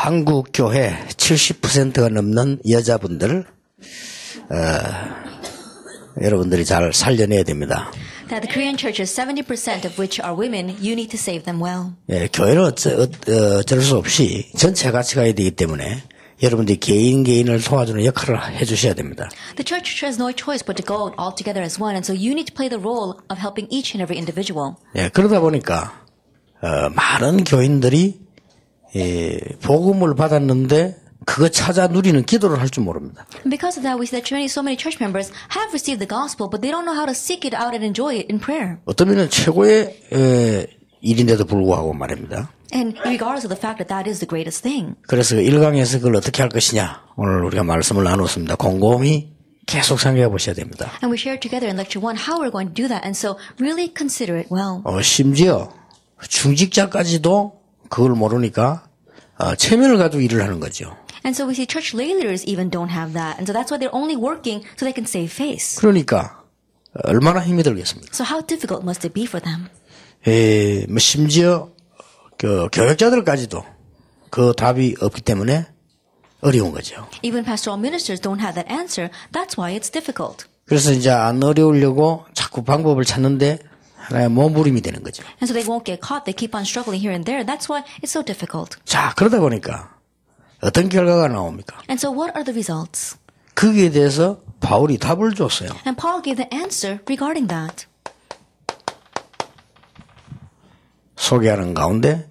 한국 교회 70%가 넘는 여자분들 여러분들이 잘 살려내야 됩니다. That the Korean churches, 70% of which are women, you need to save them well. 예, 교회는 어쩔 수 없이 전체 같이 가야 되기 때문에 여러분들이 개인을 도와주는 역할을 해주셔야 됩니다. The church has no choice but to go all together as one, and so you need to play the role of helping each and every individual. 예, 그러다 보니까 많은 교인들이 복음을 받았는데 그거 찾아 누리는 기도를 할 줄 모릅니다. And because of that, we see that so many church members have received the gospel, but they don't know how to seek it out and enjoy it in prayer. 어떤 면은 최고의 일인데도 불구하고 말입니다. And regardless of the fact that that is the greatest thing. 그래서 1강에서 그걸 어떻게 할 것이냐 오늘 우리가 말씀을 나눴습니다. 곰곰이 계속 생각해 보셔야 됩니다. And we shared together in lecture 1 how we're going to do that, and so really consider it well. 심지어 중직자까지도 그걸 모르니까 체면을 가지고 일을 하는 거죠. And so we see church lay leaders even don't have that, and so that's why they're only working so they can save face. 그러니까 얼마나 힘이 들겠습니까? So how difficult must it be for them? 심지어 교역자들까지도 그 답이 없기 때문에 어려운 거죠. Even pastoral ministers don't have that answer. That's why it's difficult. 그래서 이제 안 어려우려고 자꾸 방법을 찾는데 하나의 몸부림이 되는 거죠. And so they won't get caught. They keep on struggling here and there. That's why it's so difficult. 자, 그러다 보니까 어떤 결과가 나옵니까? And so what are the results? 거기에 대해서 바울이 답을 줬어요. And Paul gave the answer regarding that. 소개하는 가운데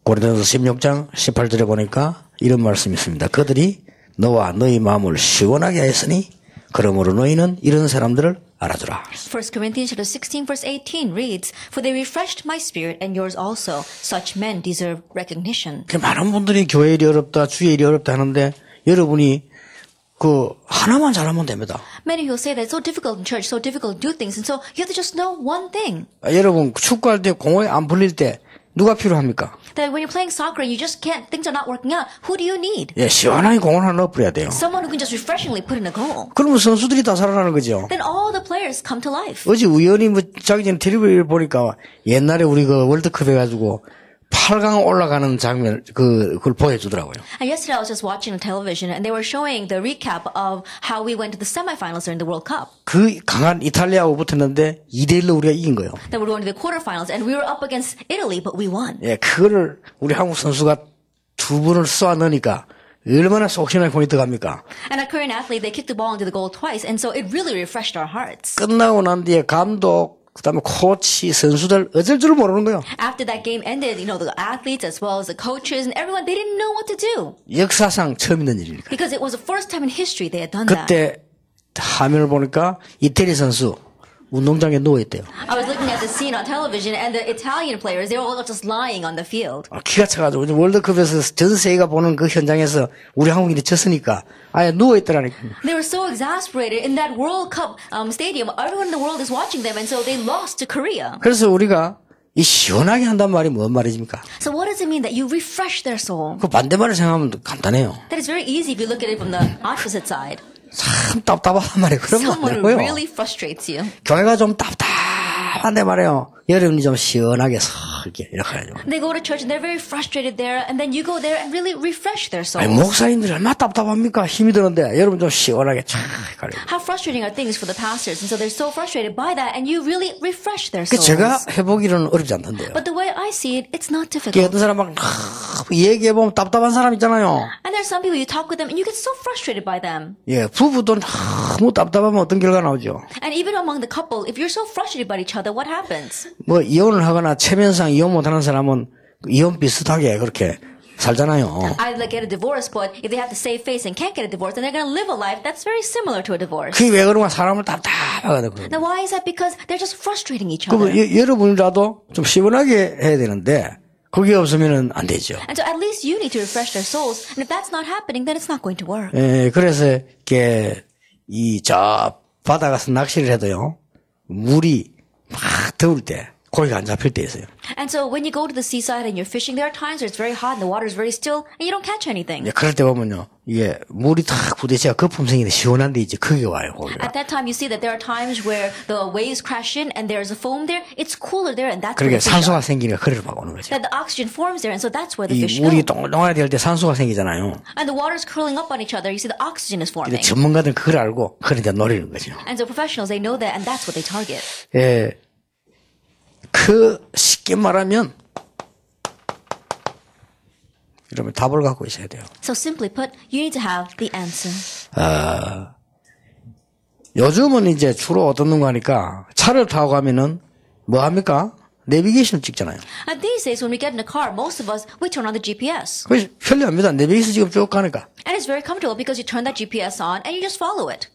고린도서 16장 18절에 보니까 이런 말씀이 있습니다. 그들이 너와 너희 마음을 시원하게 하였으니 그러므로 너희는 이런 사람들을 알아주라. 1 Corinthians 16 verse 18 reads, For they refreshed my spirit and yours also. Such men deserve recognition. 많은 분들이 교회 일이 어렵다, 주의 일이 어렵다 하는데 여러분이 그 하나만 잘하면 됩니다. Many who say that it's so difficult in church, so difficult to do things, and so you have to just know one thing. 여러분 축구할 때 공이 안 풀릴 때 누가 필요합니까? That when you're playing soccer and you just can't, things are not working out, who do you need? 예, 시원하게 공을 하나 넣어버려야 돼요. Someone who can just refreshingly put in a goal. 그러면 선수들이 다 살아나는 거죠. Then all the players come to life. 어제 우연히 자기 전에 텔레비를 보니까 옛날에 우리 그 월드컵 해가지고 8강 올라가는 장면 그걸 보여주더라고요. And yesterday I was just watching on television and they were showing the recap of how we went to the semifinals during the World Cup. 그 강한 이탈리아하고 붙었는데 2대1로 우리가 이긴 거예요. Then we were going to the quarterfinals and we were up against Italy, but we won. 예, 그거를 우리 한국 선수가 두 번을 쏘아 넣으니까 얼마나 속 시원하게 공이 들어갑니까? And a Korean athlete, they kicked the ball into the goal twice, and so it really refreshed our hearts. 끝나고 난 뒤에 감독 그다음에 코치, 선수들 어쩔 줄 모르는 거예요. After that game ended, the athletes as well as the coaches and everyone, they didn't know what to do. 역사상 처음 있는 일이니까. Because it was the first time in history they had done that. 그때 화면을 보니까 이태리 선수 운동장에 누워 있대요. I was looking at the scene on television and the Italian players, they were all just lying on the field. 기가 차가지고 월드컵에서 전 세계가 보는 그 현장에서 우리 한국인이 졌으니까 아예 누워 있더라니까. They were so exasperated in that World Cup stadium. Everyone in the world is watching them, and so they lost to Korea. 그래서 우리가 이 시원하게 한단 말이 뭔 말입니까? So what does it mean that you refresh their soul? 그 반대말을 생각하면 간단해요. That is very easy if you look at it from the opposite side. 참 답답한 말이 그런 거 Someone who 아니고요. really frustrates you. 교회가 좀 답답한데 말이에요. 여러분이 좀 시원하게 이렇게 하죠. They go to church and they're very frustrated there, and then you go there and really refresh their souls. 아니, 목사님들이 얼마나 답답합니까? 힘이 드는데 여러분 좀 시원하게 참 가려. How frustrating are things for the pastors, and so they're so frustrated by that, and you really refresh their 그 souls. 제가 해보기는 어렵지 않던데요. But the way I see it, it's not 그 difficult. 어떤 사람 막 얘기해보면 답답한 사람 있잖아요. And there's some people you talk with them, and you get so frustrated by them. 예, 부부도 너무 답답하면 어떤 결과 나오죠? And even among the couple, if you're so frustrated by each other, what happens? 뭐 이혼을 하거나 체면상 이혼 못하는 사람은 이혼 비슷하게 그렇게 살잖아요. Either get a divorce, but if they have to save face and can't get a divorce, then they're going to live a life that's very similar to a divorce. 그게 왜 그런가 사람을 답답하게 그래요. Now, why is that? Because they're just frustrating each 그럼 other. 여러분이라도 좀 시원하게 해야 되는데 그게 없으면 안 되죠. And so at least you need to refresh their souls. And if that's not happening, then it's not going to work. 예, 그래서 이게 저 바다 가서 낚시를 해도요. 물이 막 더울 때 고기가 안 잡힐 때 있어요. And so when you go to the seaside and you're fishing, there are times where it's very hot and the water is very still and you don't catch anything. 예, 그럴 때 보면요. 이게 물이 탁 부딪혀야 거품성이 시원한데 이제 그게 와요. 거기가. At that time, you see that there are times where the waves crash in and there's a foam there. It's cooler there, and that's where 그러니까 the fish 산소가 are. 생기니까 그를 막 오는 거죠. That the oxygen forms there, and so that's where the 이 fish go. 물이 동글동글하게 될 때 산소가 생기잖아요. And the water's curling up on each other. You see the oxygen is 근데 forming. 전문가들은 그걸 알고 그걸 이제 노리는 거죠. And so professionals, they know that, and that's what they target. 예, 그 쉽게 말하면 이러면 답을 갖고 있어야 돼요. So simply put, you need to have the answer. 요즘은 이제 주로 어떤 거 하니까 차를 타고 가면은 뭐 합니까? 내비게이션을 찍잖아요. And these days, when we get in a car, most of us, we turn on the GPS. 그래서 편리합니다. 내비게이션 지금 쭉 가니까. And it's very comfortable because you turn that GPS on and you just follow it.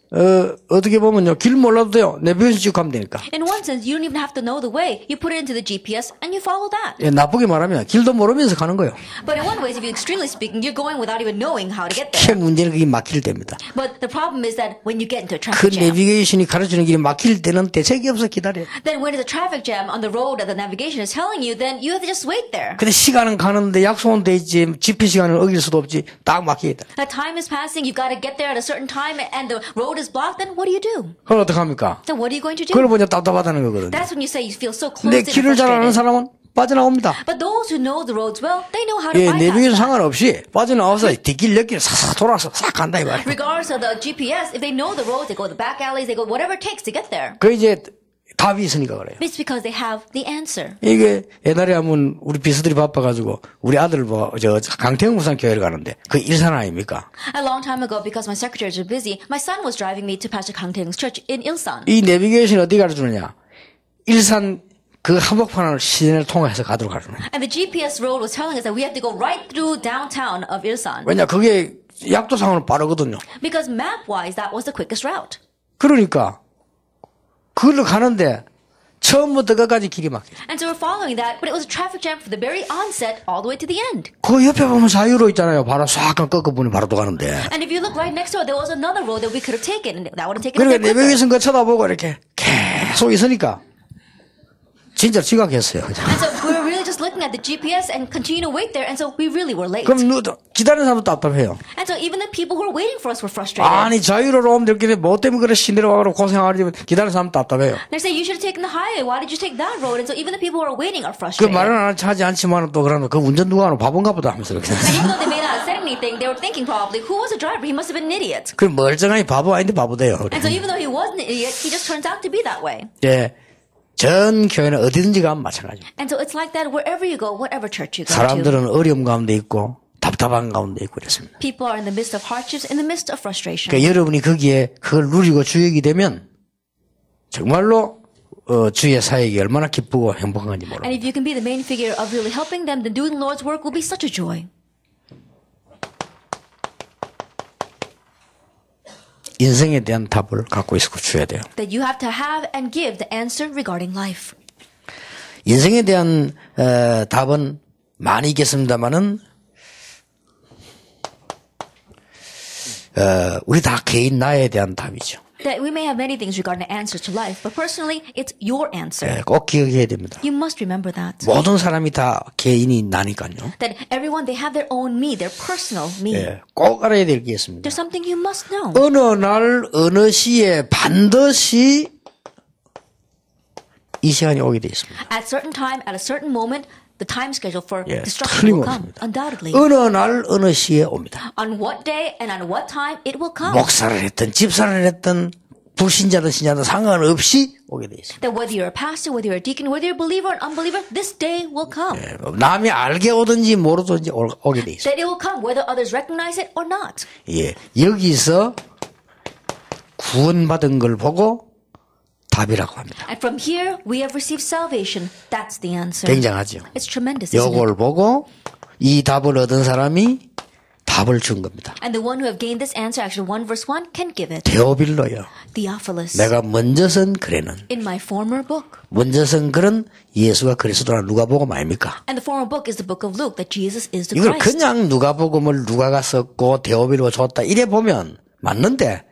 어떻게 보면요. 길 몰라도 돼요. 내비게이션 찍고 가면 되니까. In one sense, you don't even have to know the way. You put it into the GPS and you follow that. 예, 나쁘게 말하면 길도 모르면서 가는 거예요. But in one way, if you extremely speaking, you're going without even knowing how to get 그 there. 문제는 그게 막힐 때입니다. But the problem is that when you get into a 그 traffic jam, 내비게이션이 가르치는 길이 막힐 때는 대책이 없어 기다려요. then when there's a traffic jam on the road that the navigation is telling you, then you have to just wait there. 근데 시간은 가는데 약속은 돼 있지. 집회 시간을 어길 수도 없지. 딱 막히겠다. That time is passing, you've got to get there at a certain time, and the road is blocked, then what do you do? 그럼 어떡합니까? Then what are you going to 그걸 do? 보니 답답하다는 거거든요. That's when you say you feel so 근데 closed in 길을 and 잘 아는 frustrated. 사람은 빠져나옵니다. But those who know the roads well, they know how to 예, bypass 내비게이션 that. 상관없이 빠져나와서 뒷길 옆길 싹 돌아서 싹 간다 이 말이에요. Regardless of the GPS, if they know the roads, they go the back alleys, they go whatever it takes to get there. 그 이제 답이 있으니까 그래요. It's because they have the answer. 이게 옛날에 하면 우리 비서들이 바빠가지고 우리 아들 뭐 저 강태영 부산 교회를 가는데 그 일산 아닙니까? A long time ago, because my secretaries were busy, my son was driving me to Pastor Kang Taeng's church in Ilsan. 이 내비게이션이 어디 가르쳐주느냐? 일산 그 한복판을 시내를 통해서 가도록 가르쳐요. And the GPS road was telling us that we have to go right through downtown of Ilsan. 왜냐 그게 약도상으로 빠르거든요. Because map-wise, that was the quickest route. 그러니까 그걸로 가는데 처음부터 끝까지 길이 막혀요. And so we're following that, but it was a traffic jam from the very onset all the way to the end. 그 옆에 보면 자유로 있잖아요. 바로 싹 꺾어보니 바로 또 가는데. And if you look right next door, there was another road that we could have taken, and that would have taken us 그러니까 there quicker. 내비게이션 거 쳐다보고 이렇게 계속 있으니까 진짜 지각했어요. 그냥. And so we were really just looking at the GPS and continue to wait there, and so we really were late. 그럼 기다리는 사람도 답답해요. And so even the people who were waiting for us were frustrated. 아니 자유로로 오면 될게 뭐 때문에 그래 시내로 와서 고생하지 기다리는 사람 답답해요. They say you should have taken the highway. Why did you take that road? And so even the people who are waiting are 그 frustrated. 말은 하지 않지만 또 그러면 그 운전 누가 하는 바본가 보다 하면서 그렇게. And even though they may not have said anything, they were thinking probably, who was the driver? He must have been an idiot. 그 멀쩡하니 바보 아닌데 바보 돼요. And so even though he was an idiot, he just turns out to be that way. 예, 전 교회는 어디든지 가면 마찬가지예요. And so it's like that wherever you go, whatever church you go to. 사람들은 어려움 가운데 있고 답답한 가운데 있고 그랬습니다. People are in the midst of hardships, in the midst of frustration. 그러니까 여러분이 거기에 그걸 누리고 주역이 되면 정말로 주의 사역이 얼마나 기쁘고 행복한지 몰라요. And if you can be the main figure of really helping them, then doing the Lord's work will be such a joy. 인생에 대한 답을 갖고 있고 줘야 돼요. That you have to have and give the answer regarding life. 인생에 대한 답은 많이 있겠습니다만은 우리 다 개인 나에 대한 답이죠. That we may have many things regarding the answer to life, but personally, it's your answer. 예, 꼭 기억해야 됩니다. You must remember that. 모든 사람이 다 개인이 나니까요. That everyone, they have their own me, their personal me. 예, 꼭 알아야 될 게 있습니다. There's something you must know. 어느 날 어느 시에 반드시 이 시간이 오게 돼 있습니다. At certain time, at a certain moment, the time schedule for 예, destruction will come. 틀림없습니다. Undoubtedly. 어느 날 어느 시에 옵니다. On what day and on what time it will come. 목사를 했든 집사를 했든 불신자든 신자든 상관없이 오게 돼 있습니다. That whether you're a pastor, whether you're a deacon, whether you're a believer or an unbeliever, this day will come. 예, 남이 알게 오든지 모르든지 오게 돼 있습니다. That it will come whether others recognize it or not. 예, 여기서 구원받은 걸 보고 답이라고 합니다. And from here, we have received salvation. That's the answer. 굉장하죠. It's tremendous, isn't it? 요걸 보고 이 답을 얻은 사람이 답을 준 겁니다. And the one who have gained this answer, actually 1 verse 1, can give it. 데오빌로요. Theophilus. 내가 먼저 쓴 글에는 In my former book. 먼저 쓴 글은 예수가 그리스도라 누가복음 아닙니까? And the former book is the book of Luke, that Jesus is the 이걸 Christ. 그냥 누가복음을 누가가 썼고 데오빌로 줬다 이래 보면 맞는데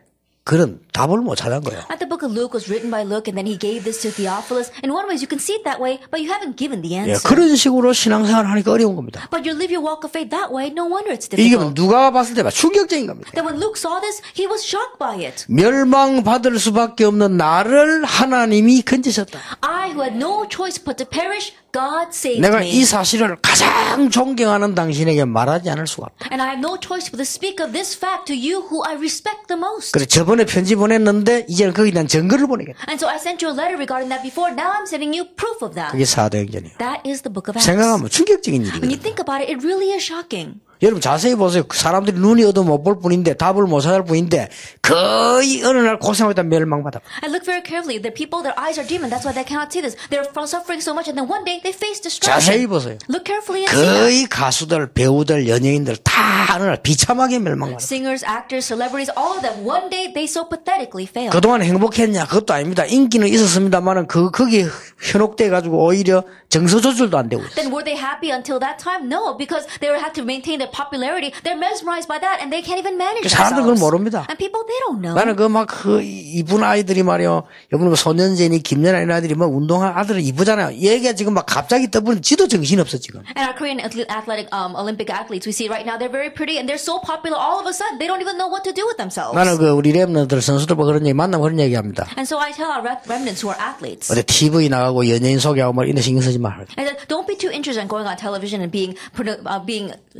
그런 답을 못 찾은 거예요. And the book book of Luke was written by Luke and then he gave this to Theophilus. In one way, you can see it that way, but you haven't given the 예, answer. 그런 식으로 신앙생활을 하니까 어려운 겁니다. But you live your walk of faith that way, no wonder it's 이게 difficult. 누가 봤을 때 충격적인 겁니다. Then when Luke saw this, he was shocked by it. 멸망받을 수밖에 없는 나를 하나님이 건지셨다. I, who had no choice but to perish, God saved 내가 me. 이 사실을 가장 존경하는 당신에게 말하지 않을 수가 없다. And I have no choice but to speak of this fact to you who I respect the most. 그래 저번에 편지 보냈는데 이제는 거기에 대한 증거를 보내겠다. And so I sent you a letter regarding that before. Now I'm sending you proof of that. 그게 사도행전이에요. That is the book of Acts. 생각하면 충격적인 When you 일이거든요. think about it, it really is shocking. 여러분 자세히 보세요. 사람들이 눈이 어두워 못 볼 뿐인데 답을 못 찾을 뿐인데 거의 어느 날 고생하다 멸망받아. I look very carefully. The people, their eyes are dim, and that's why they cannot see this. They're suffering so much, and then one day they face 자세히 destruction. 보세요. Look carefully and see that. 거의 가수들, 배우들, 연예인들 다 어느 날 비참하게 멸망받아. Singers, actors, celebrities, all of them, one day they so pathetically fail. 그동안 행복했냐? 그것도 아닙니다. 인기는 있었습니다만은 거기에 현혹돼가지고 오히려 정서 조절도 안 되고 있어요. Then were they happy until that time? No, because they had to maintain their popularity. They're mesmerized by that, and they can't even manage 사람들 그걸 themselves. 모릅니다. And people, they don't know. 나는 그 이쁜 아이들이 말이요. 여러분 뭐 소년제니 김연아 이런 아이들이 뭐 운동한 아들은 이쁘잖아요. 얘가 지금 막 갑자기 떠버리는 지도 정신 없어 지금. And our Korean athletic Olympic athletes, we see right now, they're very pretty and they're so popular. All of a sudden, they don't even know what to do with themselves. 나는 우리 랩런들 선수들 뭐 그런 얘기 만나면 그런 얘기 합니다. And so I tell our remnants who are athletes, 어디 TV 나가고 연예인 소개하고 뭐 이런 데 신경 쓰지 마. and that don't be too interested in going on television and being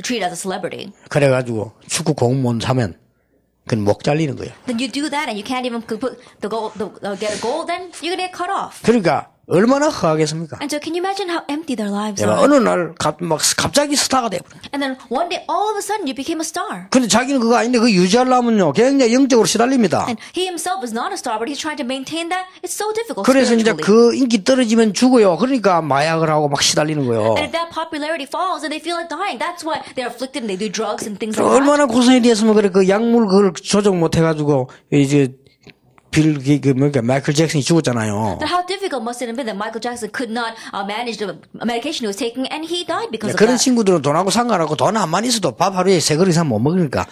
treated as a celebrity. 그래가지고 축구 공무원 하면 그건 목 잘리는 거예요. Then you do that and you can't even put the goal, get a goal. Then you're gonna get cut off. 그러니까 얼마나 허하겠습니까? And so can you imagine how empty their lives 내가 are? 어느 날 막 갑자기 스타가 돼버려. And then one day, all of a sudden, you became a star. 근데 자기는 그거 아닌데 그 유지하려면요 굉장히 영적으로 시달립니다. And he himself is not a star, but he's trying to maintain that. It's so difficult 그래서 이제 spiritually. 그 인기 떨어지면 죽어요. 그러니까 마약을 하고 막 시달리는 거예요. And if that popularity falls and they feel like dying, that's why they're afflicted and they do drugs and things like that. 얼마나 고생이 됐으면 그래 그 약물 그걸 조정 못 해가지고 이제 마이클 잭슨이 죽었잖아요. But how difficult must it have been that Michael Jackson could not manage the medication he was taking and he died because of 그런 that. 친구들은 돈하고 상관없고 돈 안 많이 있어도 밥 하루에 3그릇 이상 못 먹으니까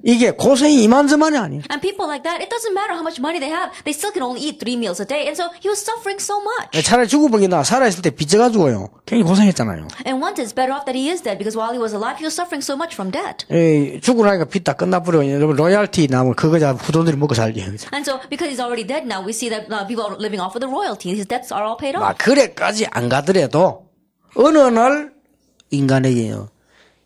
이게 고생이 이만저만이 아니에요. And people like that, it doesn't matter how much money they have, they still can only eat 3 meals a day. And so he was suffering so much. 차라리 죽어보기나 살아있을 때 빚져가지고요. 굉장히 고생했잖아요. And once it's better off that he is dead because while he was alive, he was suffering so much from debt. 죽고 나니까 빚 다 끝나버려. 여러분 로얄티 나면 그거 자 후손들이 먹고 살지. And so because he's already dead now, we see that people are living off of the royalty. His debts are all paid off. 막 그래까지 안 가더라도 어느 날 인간에게요.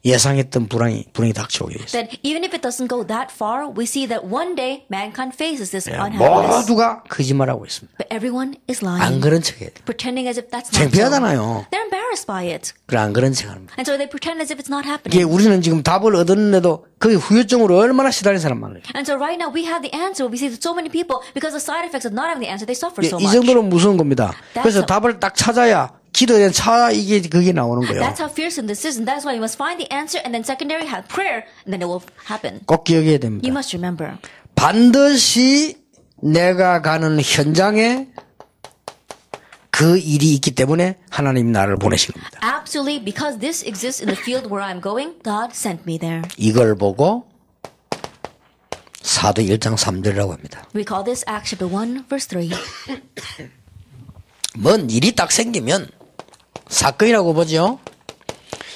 예상했던 불행이 닥쳐오게 됐어요. That even if it doesn't go that far, we see that one day mankind faces this unhappiness. 모두가 거짓말하고 있습니다. But everyone is 안 lying, 그런 척해요. pretending as if that's not so. 창피하잖아요. They're embarrassed by it. 그래 안 그런 척합니다. And so they pretend as if it's not 이게 happening. 우리는 지금 답을 얻었는데도 그 후유증으로 얼마나 시달린 사람 많아요. And so right now we have the answer. We see that so many people, because the side effects of not having the answer, they suffer so 이 much. 정도로 무서운 겁니다. 그래서 That's 답을 딱 찾아야 기도에 이게 그게 나오는 거예요. That's how fearsome this is, and that's why you must find the answer, and then secondary have prayer, and then it will happen. 꼭 기억해야 You 됩니다. must remember. 반드시 내가 가는 현장에 그 일이 있기 때문에 하나님 나를 보내신 겁니다. Absolutely, because this exists in the field where I'm going, God sent me there. 이걸 보고 사도 1장 3절이라고 합니다. We call this Acts chapter 1, verse 3. 뭔 일이 딱 생기면 사건이라고 보죠.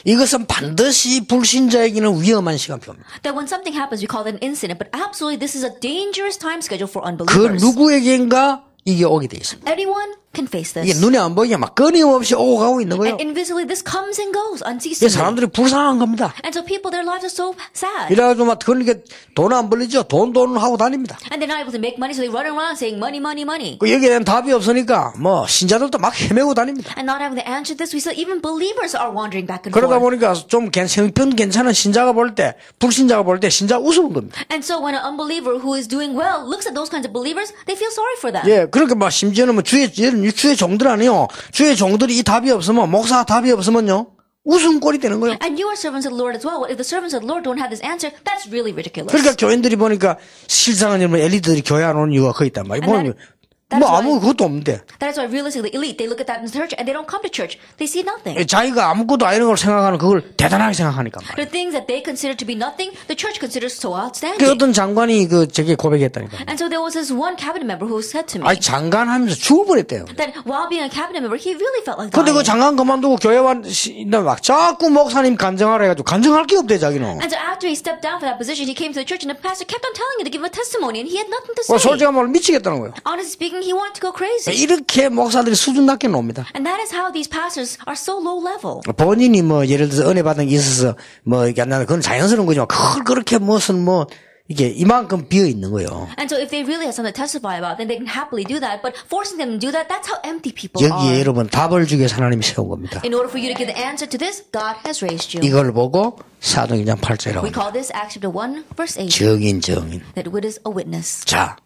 이것은 반드시 불신자에게는 위험한 시간표입니다. That when something happens, we call it an incident, but absolutely this is a dangerous time schedule for 그 unbelievers. 누구에겐가 이게 오게 돼 있습니다. Anyone can face 이게 this. 눈에 안 보이게 막 끊임없이 오고 가고 있는 거예요. And invisibly, this comes and goes 이게 unceasingly. 사람들이 불쌍한 겁니다. And so people, their lives are so sad. 이래가지고 막 그러니까 돈 안 벌리죠. 돈 하고 다닙니다. And they're not able to make money, so they run around saying money, money, money. 그 여기에 대한 답이 없으니까 뭐 신자들도 막 헤매고 다닙니다. And not having the answer to this, we see even believers are wandering back and 그러다 forth. 보니까 좀 형편 괜찮은 신자가 볼 때 불신자가 볼 때 신자 우스운 겁니다. And so when an unbeliever who is doing well looks at those kinds of believers, they feel sorry for them. 예, 그러니까 막 심지어는 뭐 주의 종들 아니요. 주의 종들이 이 답이 없으면 목사가 답이 없으면요. 웃음꼴이 되는 거예요. And you are servants of the Lord as well. If the servants of the Lord don't have this answer, that's really ridiculous. 그러니까 교인들이 보니까 실상은 여러분 엘리트들이 교회 안 오는 이유가 거기 있단 말이에요. And That is 뭐 why- 아무 그것도 없는데. That is why realistically, the elite, they look at that in the church and they don't come to church. They see nothing. 자기가 아무것도 아닌 걸 생각하는 그걸 대단하게 생각하니까 말이야. The things that they consider to be nothing, the church considers so 그 outstanding. 어떤 장관이 저게 고백했다니까. And so there was this one cabinet member who said to me 아니 장관 하면서 죽을 뻔했대요. that while being a cabinet member, he really felt like 근데 그 dying. 장관 그만두고 교회 막 자꾸 목사님 간증하라 해가지고 간증할 게 없대 자기는. And so after he stepped down for that position, he came to the church and the pastor kept on telling him to give a testimony and he had nothing to say. 솔직히 말로 미치겠다는 거예요. Honestly speaking, he wanted to go crazy. 이렇게 목사들이 수준 낮게 놉니다. And that is how these pastors are so low level. 본인이 뭐 예를 들어서 은혜 받은 게 있어서 뭐 이게 안 나는 그건 자연스러운 거지만 그걸 그렇게 무슨 뭐 이게 이만큼 비어 있는 거예요. And so if they really have something to testify about, then they can happily do that. But forcing them to do that, that's how empty people 여기에 are. 여러분 답을 주기 위해서 하나님이 세운 겁니다. In order for you to give the answer to this, God has raised you. 이걸 보고 사도행전 8절이라고 We call this Acts chapter 1, verse 8, 증인. that it is a witness. 자,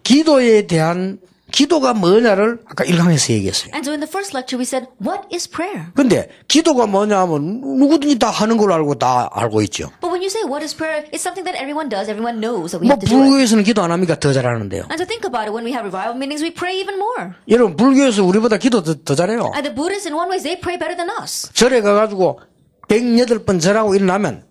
기도에 대한 기도가 뭐냐를 아까 1강에서 얘기했어요. And so in the first lecture, we said, what is prayer? 근데 기도가 뭐냐 하면 누구든지 다 하는 걸 다 알고 있죠. But when you say what is prayer, it's something that everyone does. Everyone knows that we 뭐 have to do it. 불교에서는 기도 안 합니까? 더 잘하는데요. And so think about it. When we have revival meetings, we pray even more. 여러분 불교에서 우리보다 기도 더 잘해요. And the Buddhists, in one way, they pray better than us. 절에 가가지고 108번 절하고 일어나면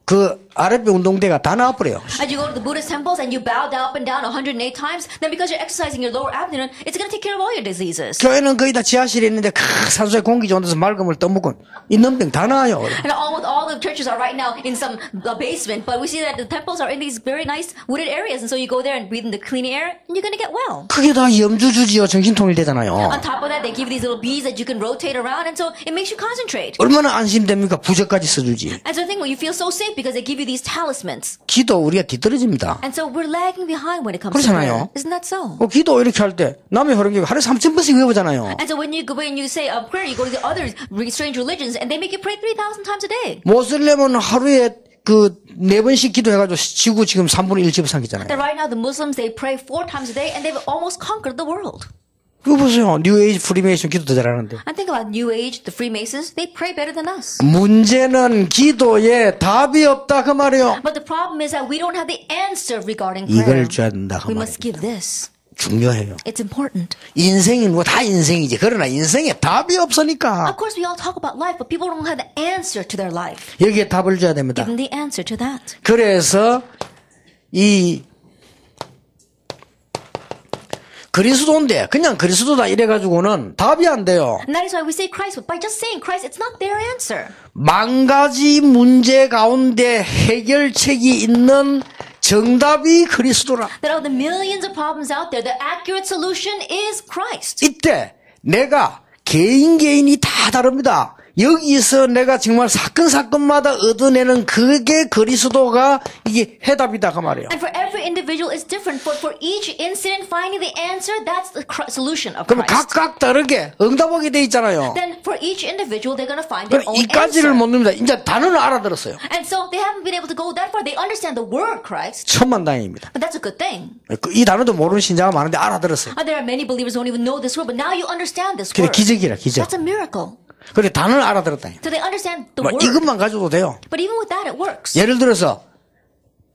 그 아랫배 운동대가 다 나와버려요. And you go to the Buddhist temples and you bow down up and down 108 times, then because you're exercising your lower abdomen, it's going to take care of all your diseases. 교회는 거의 다 지하실에 있는데 산소에 공기 좋은 데서 맑음을 떠먹고 있는 병 다 나아요. And all the churches are right now in some basement, but we see that the temples are in these very nice wooded areas, and so you go there and breathe in the clean air, and you're going to get well. 그게 다 염주주지요. 정신통일되잖아요. On top of that, they give you these little beads that you can rotate around, and so it makes you concentrate. 얼마나 안심됩니까? 부적까지 써주지. And so I think you feel so safe because they give you these talismans. 기도 우리가 뒤떨어집니다. And so we're lagging behind when it comes to prayer. 그렇잖아요. Isn't that so? 기도 이렇게 할 때 남의 호령기 하루에 3,000번씩 외우잖아요. And so when you say a prayer, you go to the other strange religions, and they make you pray 3,000 times a day. 모슬렘은 하루에 4번씩 기도해가지고 지구 지금 3분의 1 집어삼키잖아요. That right now the Muslims, they pray 4 times a day, and they've almost conquered the world. 그거 보세요. 뉴에이지 프리메이션 기도 더 잘하는데. And think about New Age, the Freemasons, they pray better than us. 문제는 기도에 답이 없다 그 말이에요. But the problem is that we don't have the answer regarding 이걸 prayer. 줘야 된다 그 We 말이에요. must give this. 중요해요. It's important. 인생이 뭐 다 인생이지. 그러나 인생에 답이 없으니까 Of course, we all talk about life, but people don't have the answer to their life. 여기에 답을 줘야 됩니다. Give them the answer to that. 그래서 이 그리스도인데 그냥 그리스도다 이래가지고는 답이 안 돼요. And that is why we say Christ, but by just saying Christ, it's not their answer. 만 가지 문제 가운데 해결책이 있는 정답이 그리스도라. That of the millions of problems out there, the accurate solution is Christ. 이때 내가 개인이 다 다릅니다. 여기서 내가 정말 사건마다 얻어내는 그게 그리스도가 이게 해답이다 그 말이에요. And for every individual is different, but for each incident finding the answer, that's the solution of 그럼 Christ. 각각 다르게 응답하게 돼 있잖아요. Then for each individual, they're going to find their 그럼 own 이까지를 answer. 못 냅니다. 이제 단어는 알아들었어요. And so they haven't been able to go that far. They understand the word Christ, 천만다행입니다. but that's a good thing. 이 단어도 모르는 신자가 많은데 알아들었어요. And there are many believers who don't even know this word, but now you understand this 그게 word. 기적이라 기적. That's a miracle. 그래 단어를 알아들었다. So they understand the 뭐 word. 이것만 가져도 돼요. But even with that, it works. 예를 들어서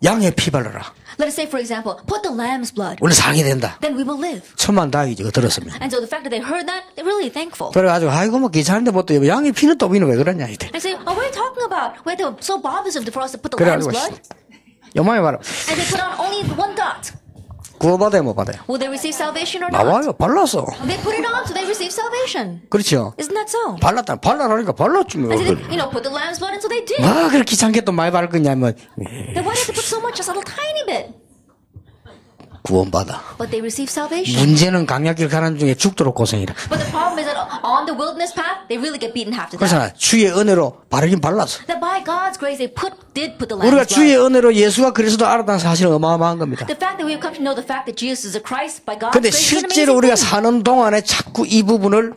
양의 피 바르라. Let us say, for example, put the lamb's blood. 우리 살게 된다. Then we will live. 천만다행이지. 그거 들었으면. And so the fact that they heard that, they're really thankful. 그래가지고 아이고 뭐 귀찮은데 뭐 또 양의 피는 또 우리는 왜 그러냐 이때. And say, oh, what are you talking about? Wait, they're so bothersome for us to put the lamb's 그래가지고 blood. 요만히 말하 And they put on only one dot. 구원받아요 못 받아요? Will they receive salvation or not? 나와요. 발랐어. They put it on, so they receive salvation. 그렇죠. Isn't that so? 발라라니까 발랐지 뭐. And so they, put the lamb's blood, and so they did. 뭐 그렇게 귀찮게 또 많이 바를 거냐 뭐. Then why did they put so much? Just a little tiny bit. 구원받아. But they receive salvation. 문제는 강약길 가는 중에 죽도록 고생이라. But the problem is that on the wilderness path, they really get beaten half to death. 그래서 주의 은혜로 바르긴 발랐어. That by God's grace, they did put the 우리가 lamb's 주의 blood. 은혜로 예수가 그리스도 알았다는 사실은 어마어마한 겁니다. The fact that we have come to know the fact that Jesus is a Christ by God's 근데 grace is an 실제로 amazing 우리가 thing. 사는 동안에 자꾸 이 부분을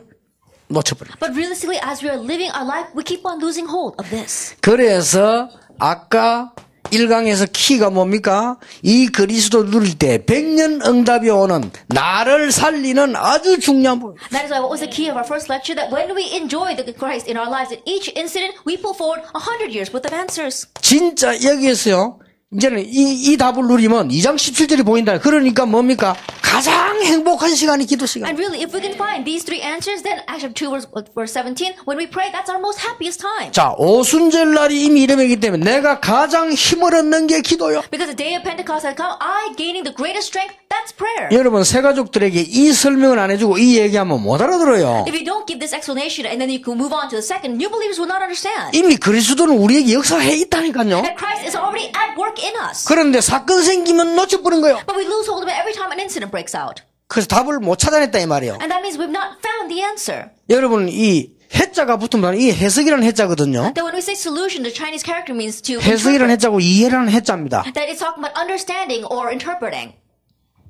놓쳐버려요. But realistically, as we are living our life, we keep on losing hold of this. 그래서 아까 1강에서 키가 뭡니까? 이 그리스도 누릴 때 100년 응답이 오는 나를 살리는 아주 중요한 부분. That is why what was the key of our first lecture? That when we enjoy the Christ in our lives, in each incident, we pull forward 100 years worth of answers. 진짜 여기에서요. 이제는 이 답을 누리면 2장 17절이 보인다. 그러니까 뭡니까? 가장 행복한 시간이 기도 시간. And really, if we can find these three answers, then Acts 2 verse 17, when we pray, that's our most happiest time. 자, 오순절 날이 이미 이름이기 때문에 내가 가장 힘을 얻는 게 기도요. Because the day of Pentecost has come, I gaining the greatest strength, that's prayer. 여러분, 새가족들에게 이 설명을 안 해주고 이 얘기하면 못 알아들어요. If you don't give this explanation and then you can move on to the second, new believers will not understand. 이미 그리스도는 우리에게 역사해 있다니까요. That Christ is already at work in us. 그런데 사건 생기면 놓쳐버린 거예요. But we lose hold of it every time an incident breaks out. 그래서 답을 못 찾아냈다 이 말이에요. And that means we've not found the answer. 여러분, 이 해자가 붙으면 이 해석이라는 해자거든요. That when we say solution, the Chinese character means to 해석이라는 interpret. 해자고 이해라는 해자입니다. That it's talking about understanding or interpreting.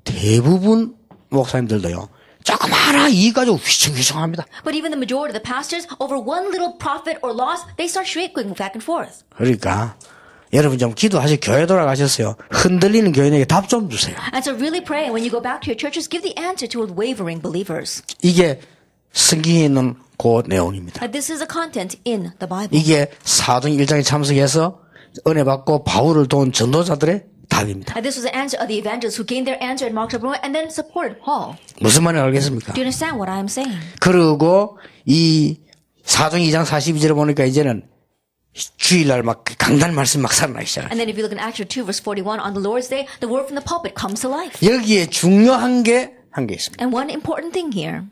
대부분 목사님들도요. 조금 하나 이익 가지고 휘청휘청합니다. But even the majority of the pastors, over one little profit or loss, they start shaking back and forth. 그러니까 여러분 좀 기도하시고 교회 돌아가셨어요. 흔들리는 교인에게 답 좀 주세요. And so really pray when you go back to your churches, give the answer to wavering believers. 이게 성경에 있는 그 내용입니다. This is the content in the Bible. 이게 사도행 1장에 참석해서 은혜 받고 바울을 도운 전도자들의 답입니다. And this was the answer of the evangelists who gained their answer in Mark chapter 1 and then supported Paul. 무슨 말인지 알겠습니까? Do you understand what I am saying? 그리고 이 사도행 2장 42절에 보니까 이제는 주일날 막 강단 말씀 막 살아나기 시작해요. And then if you look in Acts 2 verse 41 on the Lord's day, the word from the pulpit comes to life. 여기에 중요한 게 한 게 있습니다. And one important thing here.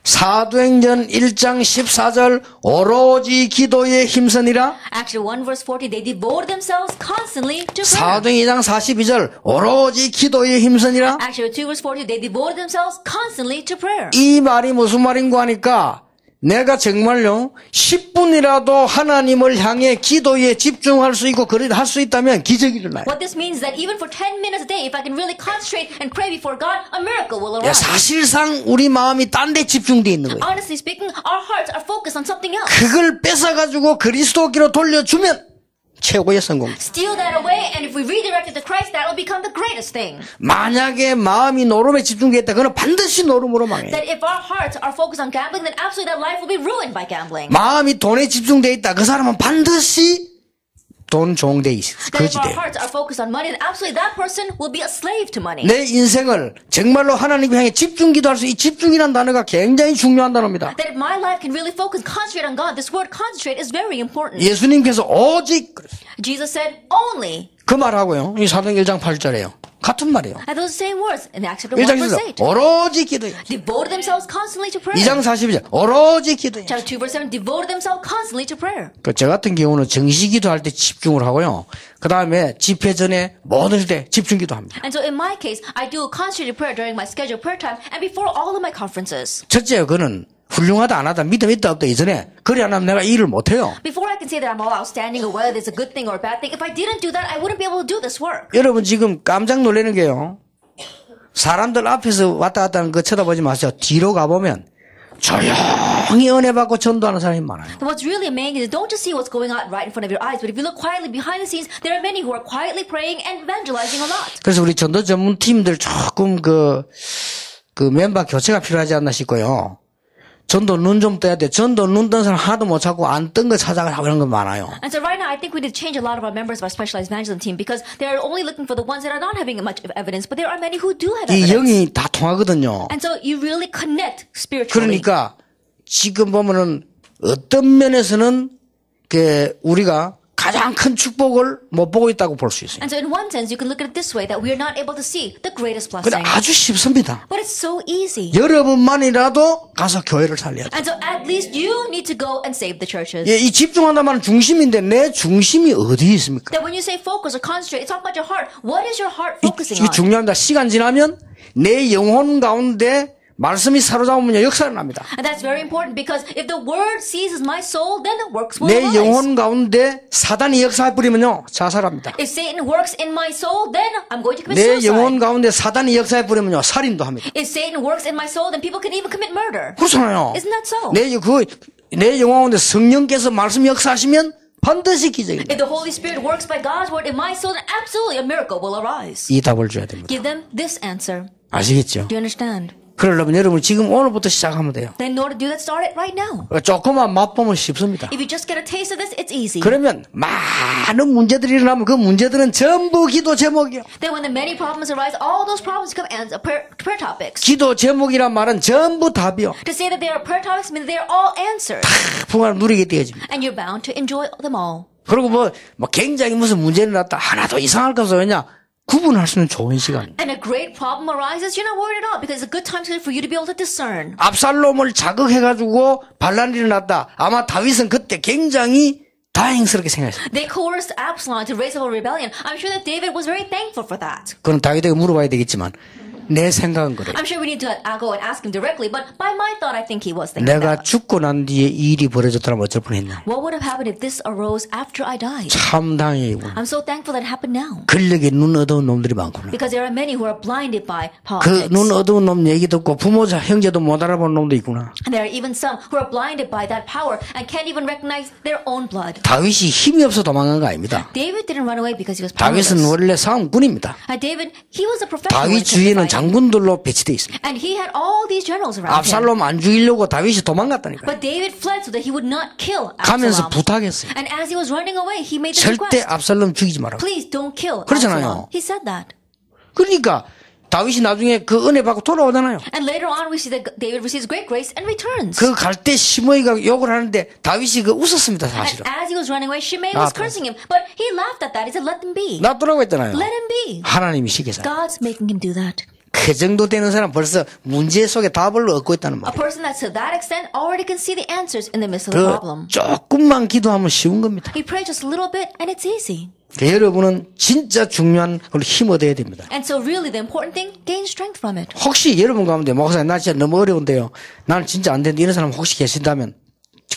사도행전 1장 14절 오로지 기도에 힘쓰니라. Acts 1 verse 40, they devoted themselves constantly to prayer. 사도행 2장 42절 오로지 기도에 힘쓰니라. Acts 2 verse 40, they devoted themselves constantly to prayer. 이 말이 무슨 말인가 하니까 내가 정말요 10분이라도 하나님을 향해 기도에 집중할 수 있고 그렇게 할 수 있다면 기적이 일어나요. What this means is that even for 10 minutes a day, if I can really concentrate and pray before God, a miracle will 야, arise. 사실상 우리 마음이 딴 데 집중돼 있는 거예요. Honestly speaking, our hearts are focused on something else. 그걸 뺏어가지고 그리스도께로 돌려주면 최고의 성공. Steal that away, and if we redirect it to Christ, that will become the greatest thing. 만약에 마음이 노름에 집중돼 있다, 그는 반드시 노름으로 망해. That if our hearts are focused on gambling, then absolutely that life will be ruined by gambling. 마음이 돈에 집중돼 있다, 그 사람은 반드시 돈 종돼 있어. That if our 거지돼. hearts are focused on money, then absolutely that person will be a slave to money. 내 인생을 정말로 하나님 향해 집중 기도할 수, 이 집중이라는 단어가 굉장히 중요한 단어입니다. That if my life can really focus, concentrate on God, this word concentrate is very important. 예수님께서 오직 Jesus said only. 그 말하고요. 이 사도행 1장 8절에요. 같은 말이에요. And those same words in Acts 1 1장 verse 1절 8. 오로지 기도해. Devoted themselves constantly to prayer. 2장 42절 오로지 기도해. Chapter 2 verse 7. Devoted themselves constantly to prayer. 저 같은 경우는 정시 기도할 때 집중을 하고요. 그 다음에 집회 전에 모든 때 집중 기도합니다. And so in my case, I do concentrated prayer during my scheduled prayer time and before all of my conferences. 첫째, 그는 훌륭하다 안 하다 믿음 있다 없다 이전에 그래 안 하면 내가 일을 못해요. Before I can say that I'm all outstanding or whether it's a good thing or a bad thing, if I didn't do that, I wouldn't be able to do this work. 여러분 지금 깜짝 놀라는 게요. 사람들 앞에서 왔다 갔다 하는 거 쳐다보지 마세요. 뒤로 가보면 조용히 은혜 받고 전도하는 사람이 많아요. But what's really amazing is don't just see what's going on right in front of your eyes, but if you look quietly behind the scenes, there are many who are quietly praying and evangelizing a lot. 그래서 우리 전도 전문팀들 조금 그 멤버 교체가 필요하지 않나 싶고요. 전도 눈 좀 떠야 돼. 전도 눈 뜬 사람 하나도 못 찾고 안 뜬 거 찾아가고 이런 거 많아요. And so right now, I think we need to change a lot of our members of our specialized evangelism team because they're only looking for the ones that are not having much evidence, but there are many who do have 이 evidence. 영이 다 통하거든요. And so you really connect spiritually. 그러니까 지금 보면은 어떤 면에서는 우리가 가장 큰 축복을 못 보고 있다고 볼 수 있어요. And so in one sense, you can look at it this way, that we are not able to see the greatest 근데 blessing. 아주 쉽습니다. But it's so easy. 여러분만이라도 가서 교회를 살려야 돼. And so at least you need to go and save the churches. 예, 이 집중한다는 말은 중심인데 내 중심이 어디에 있습니까? That when you say focus or concentrate, it's talking about your heart. What is your heart focusing 이게 on? 중요합니다. 시간 지나면 내 영혼 가운데 말씀이 사로잡으면 역사가 납니다. And that's very important because if the word seizes my soul, then the works will 내 arise. 영혼 가운데 사단이 역사해 버리면요 자살합니다. If Satan works in my soul, then I'm going to commit 내 영혼 suicide. 가운데 사단이 역사해 버리면요 살인도 합니다. If Satan works in my soul, then people can even commit murder. 그렇잖아요. Isn't that so? 내 영혼 가운데 성령께서 말씀 역사하시면 반드시 기적입니다. If the Holy Spirit works by God's word in my soul, then absolutely a miracle will arise. 이 답을 줘야 됩니다. Give them this answer. 아시겠죠? Do you understand? 그러려면 여러분 지금 오늘부터 시작하면 돼요. Then in order to do that, start it right now. 조금만 맛보면 쉽습니다. If you just get a taste of this, it's easy. 그러면 많은 문제들이 일어나면 그 문제들은 전부 기도 제목이요. Then when the many problems arise, all those problems become prayer topics. 기도 제목이란 말은 전부 답이요. To say that they are prayer topics means they are all answers. 풍요를 누리게 되어집니다. And you're bound to enjoy them all. 그리고 뭐 굉장히 무슨 문제가 났다 하나도 이상할 거 없어요. 왜냐? 구분할 수 있는 좋은 시간. And a great problem arises, you're not worried at all because it's a good time for you to be able to discern. 압살롬을 자극해가지고 반란이 일어났다. 아마 다윗은 그때 굉장히 다행스럽게 생각했어요. They coerced Absalom to raise up a rebellion. I'm sure that David was very thankful for that. 그건 다윗에게 물어봐야 되겠지만 내 생각은 그래. I'm sure we need to go and ask him directly, but by my thought, I think he was thinking 내가 that. 죽고 난 뒤에 이 일이 벌어졌더라면 어쩔 뻔했나. What would have happened if this arose after I died? 참 다행이구나. I'm so thankful that it happened now. 권력에 눈 어두운 놈들이 많구나. Because there are many who are blinded by 그 politics. 눈 어두운 놈 얘기 듣고 부모자 형제도 못 알아보는 놈도 있구나. And there are even some who are blinded by that power and can't even recognize their own blood. 다윗이 힘이 없어 도망간 거 아닙니다. David didn't run away because he was 다윗은 powerless. 원래 싸움꾼입니다. David, he was a professional. 다윗 in 주위에는 fighting. 장군들로 배치되어 있습니다. And he had all these generals around him. 압살롬 안 죽이려고 다윗이 도망갔다니까. But David fled so that he would not kill 가면서 Absalom. 부탁했어요. And as he was running away, he made the 절대 request. 압살롬 죽이지 마라. Please don't kill 그렇잖아요. Absalom. He said that. 그러니까 다윗이 나중에 그 은혜 받고 돌아오잖아요. And later on, we see that David receives great grace and returns. 그 갈 때 시므이가 욕을 하는데 다윗이 그 웃었습니다, And 사실은. as he was running away, Shimei was cursing him. But he laughed at that. He said, let them be. 놔두라고 했잖아요. Let him be. 하나님이 시켜서. God's making him do that. 그 정도 되는 사람 벌써 문제 속에 답을 얻고 있다는 A 말이에요. person that's to that extent already can see the answers in the midst of the 그 problem. 조금만 기도하면 쉬운 겁니다. You pray just a little bit and it's easy. 여러분은 진짜 중요한 걸 힘 얻어야 됩니다. And so really the important thing, gain strength from it. 혹시 여러분 가운데 목사님 나 진짜 너무 어려운데요. 나는 진짜 안 되는데 이런 사람 혹시 계신다면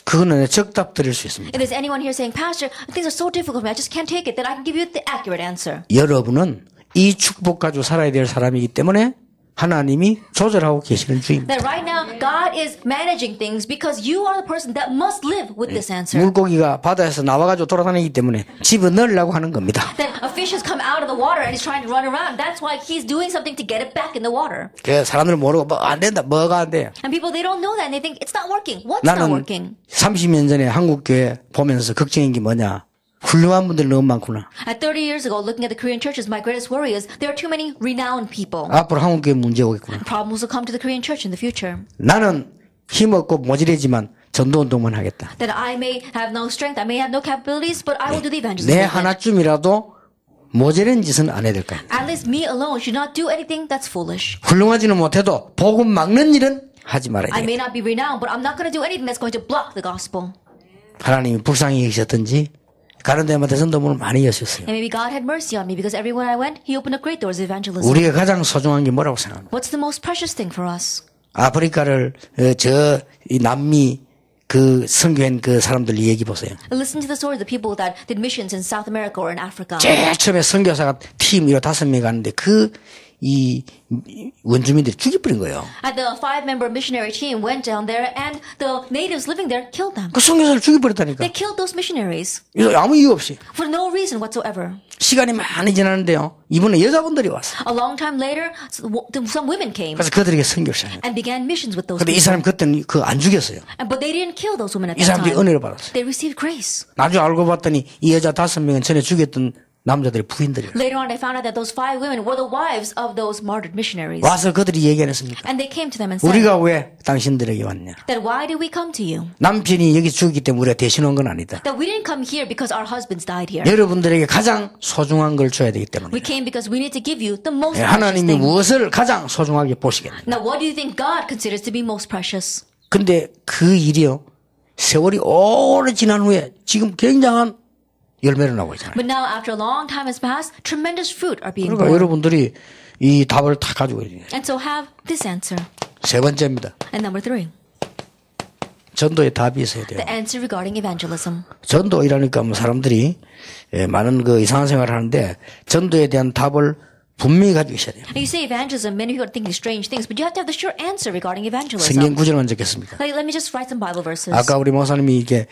그거는 적답 드릴 수 있습니다. If there's anyone here saying, Pastor, things are so difficult for me, I just can't take it, then I can give you the accurate answer. 여러분은 이 축복 가지고 살아야 될 사람이기 때문에 하나님이 조절하고 계시는 주입니다. That right now, God is managing things because you are the person that must live with this answer. 물고기가 바다에서 나와가지고 돌아다니기 때문에 집어넣으려고 하는 겁니다. That a fish has come out of the water and is trying to run around. That's why he's doing something to get it back in the water. 그 사람들은 모르고 뭐 안 된다, 뭐가 안 돼. And people, they don't know that and they think it's not working. What's not 나는 working? 30년 전에 한국교회 보면서 걱정인 게 뭐냐. 훌륭한 분들이 너무 많구나. At 30 years ago, looking at the Korean churches, my greatest worry is there are too many renowned people. 앞으로 한국교회 문제 오겠구나. Problems will come to the Korean church in the future. 나는 힘없고 모질해지만 전도운동만 하겠다. That I may have no strength, I may have no capabilities, but I will do the evangelism. 내 movement. 하나쯤이라도 모자란 짓은 안 해야 될 거야. At least me alone should not do anything that's foolish. 훌륭하지는 못해도 복음 막는 일은 하지 말아야 I 돼. may not be renowned, but I'm not going to do anything that's going to block the gospel. 하나님이 불쌍히 여기셨든지 가는 데마다 전도문을 많이 여셨어요. And maybe God had mercy on me because everywhere I went, He opened up great doors of evangelism. 우리가 가장 소중한 게 뭐라고 생각합니까? What's the most precious thing for us? 아프리카를 이 남미 그 선교한 그 사람들 얘기 보세요. Listen to the stories of the people that did missions in South America or in Africa. 제일 처음에 선교사가 팀 5명 가는데 이 원주민들이 죽여버린 거예요. And the 5-member missionary team went down there and the natives living there killed them. 그 선교사를 죽여버렸다니까. They killed those missionaries 아무 이유 없이. for no reason whatsoever. 시간이 많이 지났는데요. 이번에 여자분들이 왔어. A long time later, some women came 그래서 그들에게 선교를 시작해요. and began missions with those 근데 이 people. 사람 그때는 안 죽였어요. But they didn't kill those women at 이 that 사람들이 time. 은혜를 받았어요. They received grace. 나중에 알고 봤더니 이 여자 5명은 전에 죽였던 남자들의 부인들이에요. Later on, I found out that those 5 women were the wives of those martyred missionaries. 와서 그들이 얘기했습니까? And they came to them and said, 우리가 왜 당신들에게 왔냐? that why did we come to you? 남편이 여기 죽었기 때문에 우리가 대신 온 건 아니다. That we didn't come here because our husbands died here. 여러분들에게 가장 소중한 걸 줘야 되기 때문에. We came because we need to give you the most precious 하나님이 thing. 무엇을 가장 소중하게 보시겠냐? Now, what do you think God considers to be most precious? 근데 그 일이요. 세월이 오래 지난 후에 지금 굉장한 열매를 나고 있잖아요. But now, after a long time has passed, tremendous fruit are being 그러니까 born. 여러분들이 이 답을 다 가지고 있어요. And so have this answer. 세 번째입니다. And number 3, 전도에 답이 있어야 돼요. the answer regarding evangelism. 전도 이라니까 뭐 사람들이 많은 그 이상한 생각을 하는데 전도에 대한 답을 분명히 가지고 있어야 돼요. Now, you say evangelism, many people are thinking strange things, but you have to have the sure answer regarding 성경 evangelism. 구절만 적겠습니다. Let me just write some Bible verses. 아까 우리 목사님이 이렇게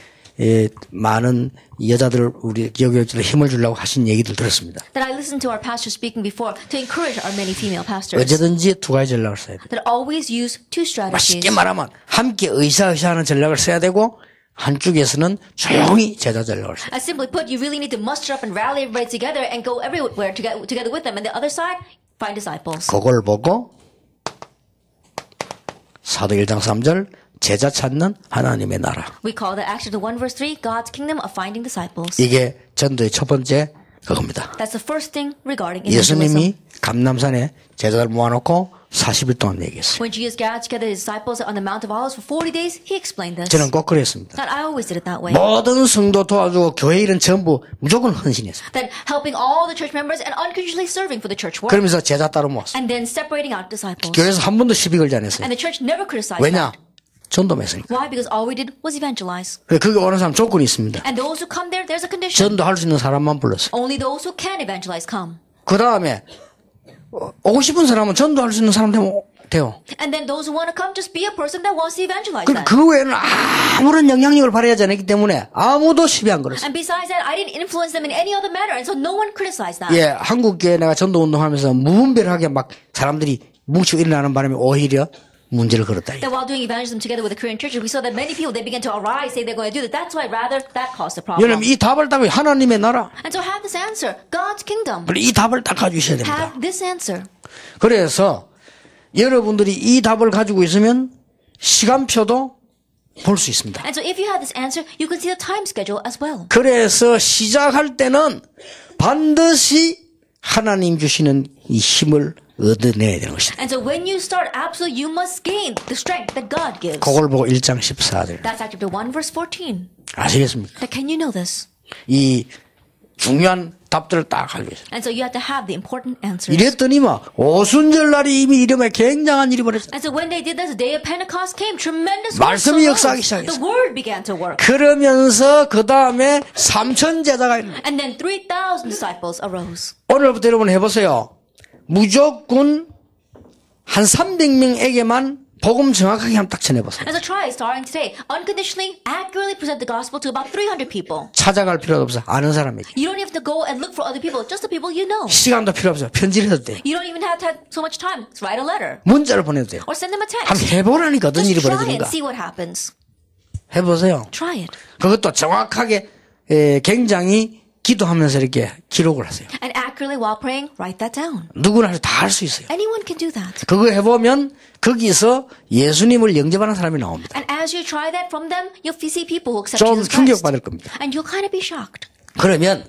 많은 여자들 우리 기억교육자들 힘을 주려고 하신 얘기들 들었습니다. That I listened to our pastor speaking before to encourage our many female pastors. 어제든지 두 가지 전략을 써야 돼요. That always use two strategies. 쉽게 말하면 함께 의사하는 전략을 써야 되고 한쪽에서는 조용히 제자 전략을 써야 돼요. As simply put, you really need to muster up and rally everybody together and go everywhere together with them. And the other side, find disciples. 그걸 보고 사도 1장 3절 제자 찾는 하나님의 나라. We call that Acts 1 verse 3, God's kingdom of finding disciples. 이게 전도의 첫 번째 그겁니다. That's the first thing regarding evangelism. 예수님이 감람산에 제자들 모아놓고 40일 동안 얘기했어요. When Jesus gathered together his disciples on the Mount of Olives for 40 days, he explained this. 저는 꼭 그랬습니다. That I always did it that way. 모든 성도 도와주고 교회 일은 전부 무조건 헌신했어요. That helping all the church members and unconditionally serving for the church work. 그러면서 제자 따로 모았어요. And then separating out disciples. 교회에서 한 번도 시비 걸지 않았어요. And the church never criticized 왜냐? that. 전도했으니까. Why? Because all we did was evangelize. 거기 오는 사람 조건이 있습니다. And those who come there, there's a condition. 전도할 수 있는 사람만 불렀어요. Only those who can evangelize come. 그 다음에 오고 싶은 사람은 전도할 수 있는 사람 되면 돼요. And then those who want to come, just be a person that wants to evangelize them. 그 외에는 아무런 영향력을 발휘하지 않았기 때문에 아무도 시비 안 걸었어요. And besides that, I didn't influence them in any other manner, and so no one criticized that. 예, 한국교회 내가 전도 운동하면서 무분별하게 막 사람들이 뭉치고 일어나는 바람에 오히려 문제를 걸었다. That while doing evangelism together with the Korean church, we saw that many people, they began to arise, say they're going to do that. That's why rather that caused the problem. 여러분 이 답을 딱 하나님의 나라. And so have this answer, God's kingdom. 이 답을 딱 가지셔야 됩니다. Have this answer. 그래서 여러분들이 이 답을 가지고 있으면 시간표도 볼 수 있습니다. And so if you have this answer, you can see the time schedule as well. 그래서 시작할 때는 반드시 하나님 주시는 이 힘을 얻어내야 되는 것입니다. And so when you start, absolutely, you must gain the strength that God gives. 그걸 보고 1장 14절. That's Acts 1 verse 14. 아시겠습니까? That can you know this? 이 중요한 답들을 딱 가지고 있어요. And so you have to have the important answers. 이랬더니만 오순절 날이 이미 이름에 굉장한 일이 벌어졌어요. And so when they did this, the day of Pentecost came, tremendous 말씀이 works 역사하기 arose. 시작했어요. The word began to work. 그러면서 그 다음에 3천 제자가 일어나요. And then 3,000 disciples arose. 오늘부터 여러분 해보세요. 무조건 한 300명에게만 복음 정확하게 한번 딱 전해보세요. And so try starting today. Unconditionally, accurately present the gospel to about 300 people. 찾아갈 필요도 없어. 아는 사람에게. You don't have to go and look for other people, just the people you know. 시간도 필요 없어요. 편지를 해도 돼요. You don't even have to have so much time. Just write a letter. 문자를 보내도 돼요. Or send them a 한번 text. 해보라니까 어떤 Just 일이 try 벌어지는가. and see what happens. 해보세요. Try it. 그것도 정확하게 굉장히 기도하면서 이렇게 기록을 하세요. And accurately while praying, write that down. 누구나 다 할 수 있어요. Anyone can do that. 그거 해보면 거기서 예수님을 영접하는 사람이 나옵니다. And as you try that from them, you'll see people who accept 좀 Jesus Christ. 충격받을 겁니다. And you'll kind of be shocked. 그러면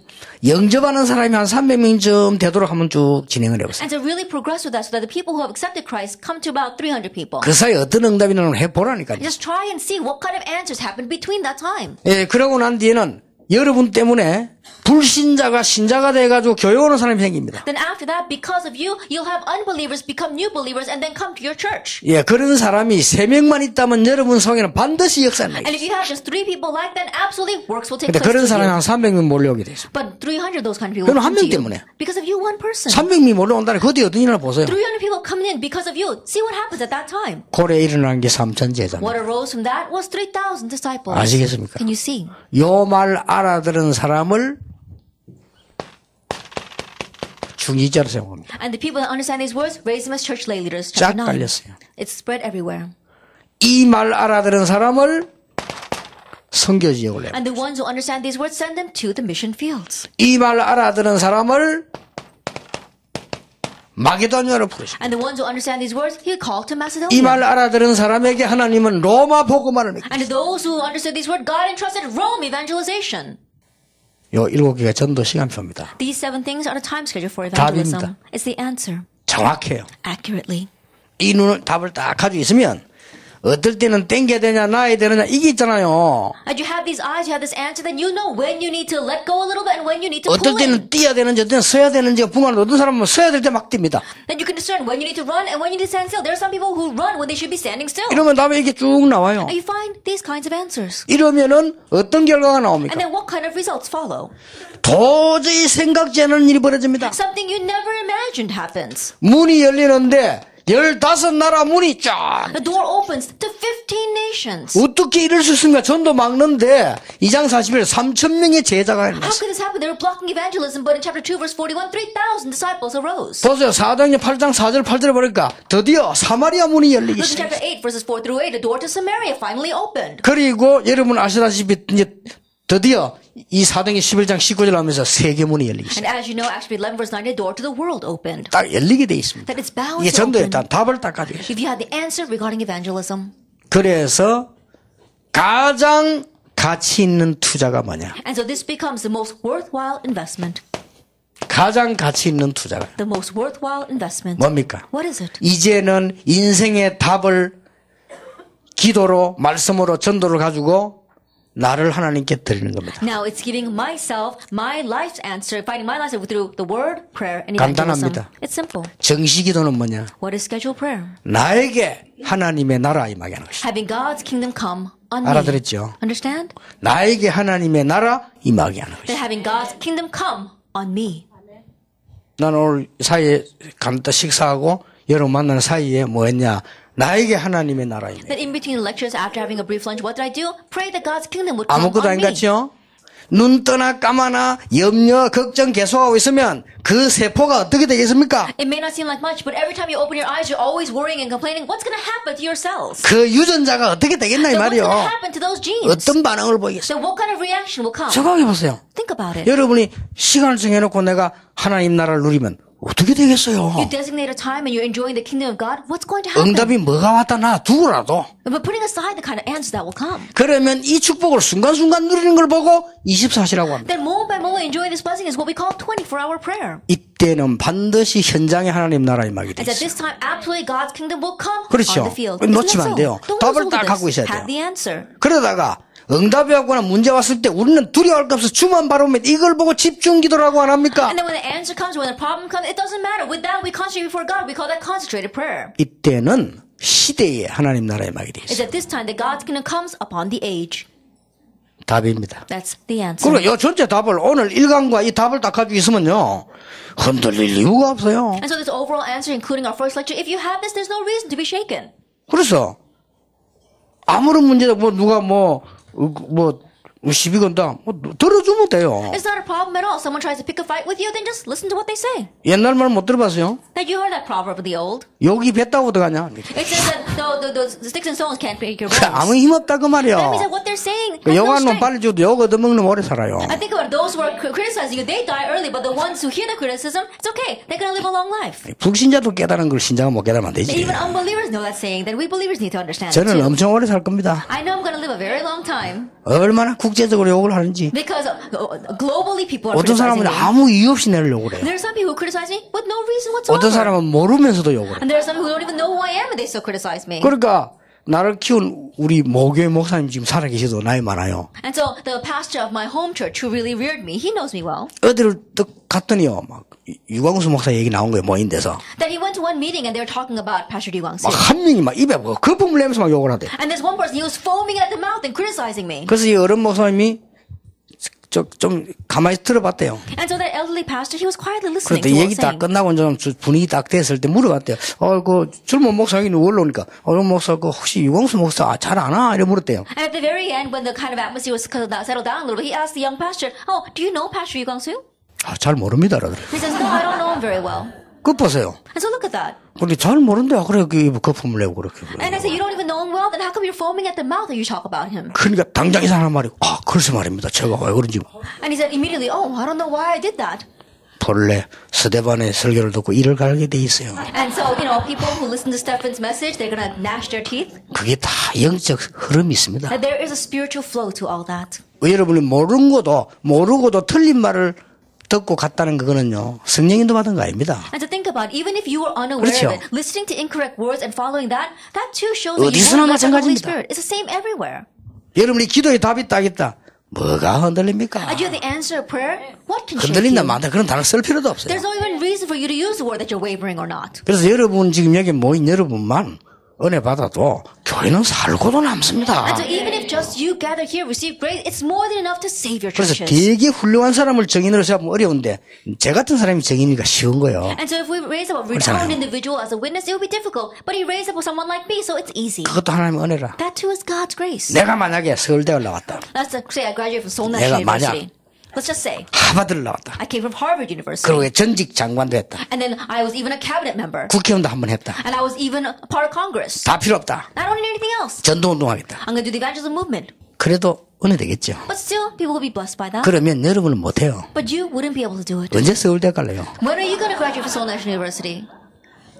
영접하는 사람이 한 300명쯤 되도록 한번 쭉 진행을 해보세요. And to really progress with that so that the people who have accepted Christ come to about 300 people. 그 사이에 어떤 응답이 나오는 해보라니까요. Just try and see what kind of answers happen between that time. 예, 그러고 난 뒤에는 여러분 때문에 불신자가 신자가 돼가지고 교회 오는 사람이 생깁니다. Then after that, because of you, you'll have unbelievers become new believers and then come to your church. 예, 그런 사람이 3명만 있다면 여러분 속에는 반드시 역사가 나요. And if you have just 3 people like that, absolutely works will take 근데 place 그런 through 사람이 you. 한 300명 몰려오게 돼 있어요. But 300 those kind of people 그럼 will 한 come 명 to you. 때문에. Because of you, one person. 300명이 몰려온다는 그것도 어떤 일이나 보세요. 300 people coming in because of you. See what happens at that time. 고래 일어난 게 3천 제자입니다. What arose from that was 3,000 disciples. 아시겠습니까? Can you see? 요 말 알아들은 사람을 중위자로 세웁니다. And the people that understand these words raise them as church lay leaders. 쫙 Chapter 9. 깔렸어요. It's spread everywhere. 이 말 알아들은 사람을 선교 지역을 내요. And the ones who understand these words send them to the mission fields. 이 말 알아들은 사람을 마게도냐로 부르십니다. And the ones who understand these words, he called to 이 Macedonia. 말 알아들은 사람에게 하나님은 로마 복음화를 맡깁니다. And to those who understood these words, God entrusted Rome evangelization. 요 7개가 전도 시간표입니다. These 7 things are the time schedule for 답입니다. evangelism. It's the answer. 정확해요. Accurately. 이 눈을 답을 딱 가지고 있으면 어떨 때는 땡겨야 되냐 놔야 되느냐 이게 있잖아요. And you have these eyes, you have this answer, then you know when you need to let go a little bit and when you need to 어떨 pull in. 때는 뛰어야 되는지 어떨 때는 서야 되는지 분간을 어떤 사람은 서야 될 때 막 뜁니다. Then you can discern when you need to run and when you need to stand still. There are some people who run when they should be standing still. 이러면 답이 이렇게 쭉 나와요. And you find these kinds of answers. 이러면은 어떤 결과가 나옵니까? And then what kind of results follow? 도저히 생각지 않은 일이 벌어집니다. Something you never imagined happens. 문이 열리는데 15나라 문이 쫙. The door opens to 15 nations. 어떻게 이럴 수 있습니까? 전도 막는데 2장 41에 3,000명의 제자가 How 일어났어요. could this happen? They were blocking evangelism, but in chapter 2, verse 41, 3,000 disciples arose. 보세요. 4장의 8장 4절 8절에 보니까 드디어 사마리아 문이 열리기 Look at 시작했어요. chapter 8, verses 4 through 8. The door to Samaria finally opened. 그리고 여러분 아시다시피 이제 드디어 이 4장의 11장 19절 하면서 세계문이 열리기 And 시작해요. as you know, actually 11 verse 9, the door to the world opened. 딱 열리게 돼 있습니다. That it's bound 이게 to 전도에 open. 일단 답을 딱 가지고 있어요. If you had the answer regarding evangelism. 그래서 가장 가치 있는 투자가 뭐냐? And so this becomes the most worthwhile investment. 가장 가치 있는 투자가 The most worthwhile investment. 뭡니까? What is it? 이제는 인생의 답을 기도로 말씀으로 전도를 가지고 나를 하나님께 드리는 겁니다. Now it's giving myself my life's answer, finding my life through the word, prayer, and evangelism. 간단합니다. It's simple. 정시기도는 뭐냐? What is scheduled prayer? 나에게 하나님의 나라 임하게 하는 것이다. Having God's kingdom come on me. 알아들었죠? Understand? 나에게 하나님의 나라 임하게 하는 That 것이다. having God's kingdom come on me. 난 오늘 사이에 간단 식사하고 여러분 만나는 사이에 뭐 했냐? 나에게 하나님의 나라 임해. That in between lectures, after having a brief lunch, what did I do? Pray that God's kingdom would come 아무것도 on 안 me. 같죠? 눈 떠나 까마나 염려, 걱정 계속하고 있으면 그 세포가 어떻게 되겠습니까? It may not seem like much, but every time you open your eyes, you're always worrying and complaining. What's going to happen to your cells? 그 유전자가 어떻게 되겠나 이 So what's 말이요. going to happen to those genes? 어떤 반응을 보이겠어요? So what kind of reaction will come? 생각해 보세요. Think about it. 여러분이 시간을 정해놓고 내가 하나님 나라를 누리면 어떻게 되겠어요? You designate a time and you're enjoying the kingdom of God. What's going to happen? 응답이 뭐가 왔다 나 두고라도 But putting aside the kind of answers that will come. 그러면 이 축복을 순간순간 누리는 걸 보고 24시라고 합니다. Then moment by moment enjoying this blessing is what we call 24-hour prayer. 이때는 반드시 현장에 하나님 나라 임하게 돼 And at 있어요. this time, absolutely God's kingdom will come 그렇죠. on the field. 놓치면 안 돼요. Don't 답을 lose 딱 hold of 갖고 this. 있어야 돼요. Have the answer. 그러다가 응답이 왔거나 문제 왔을 때 우리는 두려워할 것 없어 주만 바라보면 이걸 보고 집중 기도라고 안 합니까? And then when the answer comes, when the problem comes, it doesn't matter. With that, we concentrate before God. We call that concentrated prayer. 이때는 시대에 하나님 나라에 임하게 돼 It's 있어요. at this time that God's kingdom comes upon the age. 답입니다. That's the answer. 그리고 이 전체 답을 오늘 1강과 이 답을 딱 가지고 있으면요 흔들릴 이유가 없어요. And so this overall answer, including our first lecture, if you have this, there's no reason to be shaken. 그래서 아무런 문제도 뭐 누가 뭐 시비 건다 뭐 들어주면 돼요. It's not a problem at all. Someone tries to pick a fight with you, then just listen to what they say. 옛날 말 못 들어봤어요? That you heard that proverb of the old. 욕이 뱉다고 어떡하냐? It says that the sticks and stones can't break your 아무 bones. 힘 없다 그 말이야. That means that what they're saying has no 욕하는 놈 strength. 빨리 죽어도 욕 얻어먹는 놈 오래 살아요. I think about those who are criticizing you, they die early, but the ones who hear the criticism, it's okay. They're going to live a long life. 불신자도 깨달은 걸 신자가 못 깨달으면 안 되지. Even unbelievers know that saying, then we believers need to understand it 저는 too. 엄청 오래 살 겁니다. I know I'm going to live a very long time 얼마나 국제적으로 욕을 하는지. because globally people are 어떤 criticizing 사람은 me. 아무 이유 없이 내를 욕을 해요. There are some people who criticize me with no reason 어떤 whatsoever. 사람은 모르면서도 욕을 해요. And there are some who don't even know who I am and they still criticize me. 그러니까 나를 키운 우리 모교회 목사님 지금 살아계셔도 나이 많아요. And so the pastor of my home church who really reared me, he knows me well. 어디를 딱 갔더니요. 막 유광수 목사 얘기 나온 거예요. 모임돼서. That he went to one meeting and they were talking about Pastor Lee Gwang-soo. 막 한 명이 막 입에 뭐 거품을 내면서 막 욕을 하대. And there's one person, he was foaming at the mouth and criticizing me. 그래서 이 어른 목사님이 좀 가만히 들어봤대요. And so that elderly pastor, he was quietly listening 그런데 to what I 얘기 was 딱 saying. 끝나고 좀 분위기 딱 됐을 때 물어봤대요. 그 젊은 목사님이 올라오니까 어른 목사 그 혹시 유광수 목사 잘 아나? 이래 물었대요. And at the very end, when the kind of atmosphere was settled down a little bit, he asked the young pastor, "Oh, do you know Pastor Lee Gwang-soo?" 잘 모릅니다. 그러더래. He says, "No, I don't know him very well." 그거 보세요. And so look at that. 근데 잘 모른데 그래 거품을 내고 그렇게. And I said, "You don't even know him well, then how come you're foaming at the mouth when you talk about him?" 그러니까 당장 이 사람 말이고 글쎄 말입니다. 제가 왜 그런지. And he said immediately, "Oh, I don't know why I did that." 본래 스데반의 설교를 듣고 이를 갈게 돼 있어요. And so, people who listen to Stephen's message, they're going to gnash their teeth. 그게 다 영적 흐름이 있습니다. That there is a spiritual flow to all that. 여러분이 모르고도 틀린 말을 듣고 갔다는 그거는요 성령인도 받은 거 아닙니다. And to think about, even if you were unaware 그렇죠. of it, listening to incorrect words and following that too shows that you 어디서나 weren't led by the Holy 마찬가지입니다. Spirit. It's the same everywhere. 여러분이 기도에 답이 있다. 뭐가 흔들립니까? Do you have the answer of prayer? What can shake 흔들린다 you? 말다 그런 단어 쓸 필요도 없어요. There's no even reason for you to use the word that you're wavering or not. 그래서 여러분 지금 여기 모인 여러분만 은혜 받아도 교회는 살고도 남습니다. And so even if just you gather here, receive grace, it's more than enough to save your 그래서 churches. 되게 훌륭한 사람을 증인으로 세우면 어려운데 제 같은 사람이 증인이니까 쉬운 거예요. And so if we raise up a renowned individual as a witness, it will be difficult. But he raised up someone like me, so it's easy. 그것도 하나님의 은혜라. That too is God's grace. 내가 만약에 서울대를 나왔다. Let's say I graduated from Seoul 내가 National University. Let's just say 하버드를 나왔다. I came from Harvard University. 그리고 전직 장관도 했다. And then I was even a cabinet member. 국회의원도 한 번 했다. And I was even a part of Congress. 다 필요 없다. I don't need anything else. 전도운동하겠다. I'm going to do the evangelism movement. 그래도 은혜 되겠죠. But still, people will be blessed by that. 그러면 여러분은 못해요. But you wouldn't be able to do it. 언제 서울대 갈래요? When are you going to graduate from Seoul National University?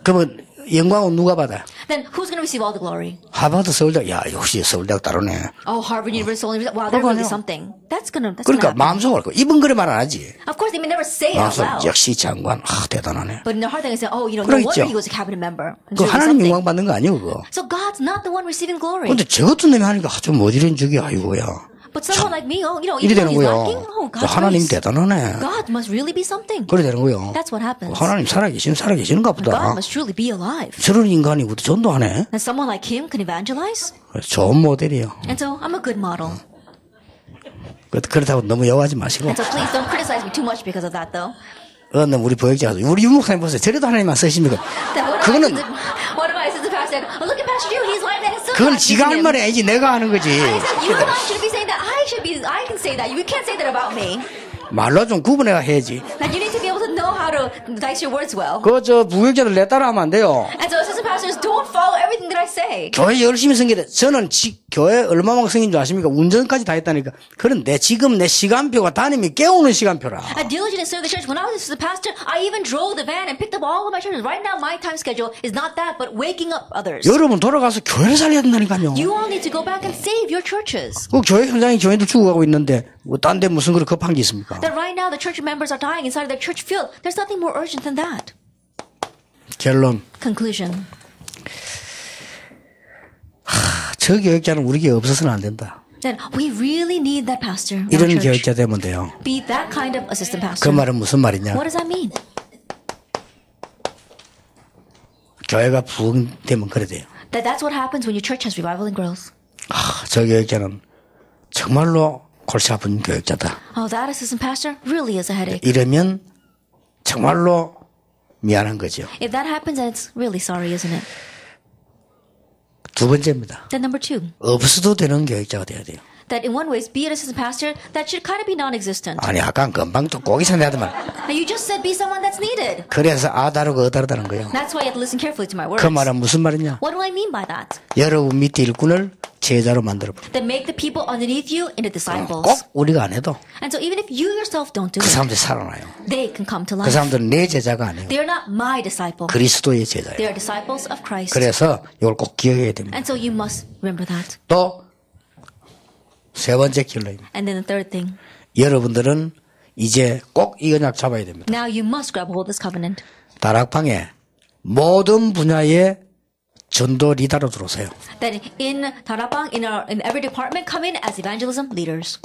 그러면 영광은 누가 받아? Then who's going to receive all the glory? 하버드 서울대, 야 역시 서울대가 다르네. Oh, Harvard University, Seoul University. Wow, they're really something. That's gonna 그러니까 happen. 마음속으로 이번 그래 말 안 하지. Of course, they may never say it out 마음속 loud. 역시 장관, 대단하네. But in their heart, they can say, oh, no 그러겠죠. wonder he was a cabinet member. It's 그 really 하나님 something. 영광 받는 거 아니에요, 그거. So God's not the one receiving glory. 근데 저 같은 놈이 하니까 좀 어디런 적이 아이고야. But someone like me, 이리 even 되는 though he's 거요. lacking, God's 하나님 grace. 대단하네. God must really be something. 그래 되는 거요. That's what happens. 하나님 살아계시는가 보다. God must truly be alive. 저런 인간이 우리 전도하네. And someone like him can evangelize. 좋은 모델이에요. And so I'm a good model. 그렇다고 너무 여하지 마시고. And so please don't criticize me too much because of that, though. 어느 우리 보역자가 우리 유목사님 보세요. 저래도 하나님만 쓰십니까? 그거는 What about the pastor? Oh, look at Pastor Joe. He's like that. It's so 그건 nice 지가 to 할 him. 말이 아니지 내가 하는 거지. I said you and I should be saying that. I can say that. You can't say that about me. 말로 좀 구분해가 해야지. Like you need to be able to know how to dice your words well. 저 부역자들 내 따라하면 안 돼요. And so assistant pastors don't follow everything that I say. 교회 열심히 섬기다. 저는 교회 얼마만큼 섬긴 줄 아십니까? 운전까지 다 했다니까. 그런데 지금 내 시간표가 담임이 깨우는 시간표라. I diligently served the church. When I was assistant pastor, I even drove the van and picked up all of my churches. Right now, my time schedule is not that, but waking up others. 여러분 돌아가서 교회를 살려야 된다니까요. You all need to go back and save your churches. 그 교회 현장에 교인들 죽어가고 있는데 딴 데 무슨 그런 급한 게 있습니까? That right now the church members are dying inside of their church field. There's nothing more urgent than that. 결론. Conclusion. 저 교육자는 우리 교회 없어서는 안 된다. Then we really need that pastor. in our 이런 church. 교육자 되면 돼요. Be that kind of assistant 그 pastor. 말은 무슨 말이냐? What does that mean? 교회가 부흥되면 그래 돼요. That's what happens when your church has revival and growth. 저 교육자는 정말로 골치 아픈 교육자다. Oh, that assistant pastor really is a headache. 이러면 정말로 미안한 거죠. If that happens, then it's really sorry, isn't it? 두 번째입니다. Then number two, 없어도 되는 교육자가 돼야 돼요. that in one way, be an assistant pastor that should kind of be non-existent. 아니 아까 금방 또 고기선 하더만 Now you just said be someone that's needed. 그래서 아 다르고 어 다르다는 거예요. That's why you have to listen carefully to my words. 그 말은 무슨 말이냐? What do I mean by that? 여러분 밑에 일꾼을 제자로 만들어버려. That make the people underneath you into disciples. 꼭 우리가 안 해도 And so even if you yourself don't do 그 it, 사람들이 살아나요. they can come to 그 life. 사람들은 내 제자가 아니에요. They are not my disciple. 그리스도의 제자예요. They are disciples of Christ. 그래서 이걸 꼭 기억해야 됩니다. And so you must remember that. 또 세 번째 결론입니다. And then the third thing. 여러분들은 이제 꼭 이 언약 잡아야 됩니다. Now you must grab hold of this covenant. 다락방에 모든 분야의 전도 리더로 들어오세요. That in Tarapang, in every department, come in as evangelism leaders.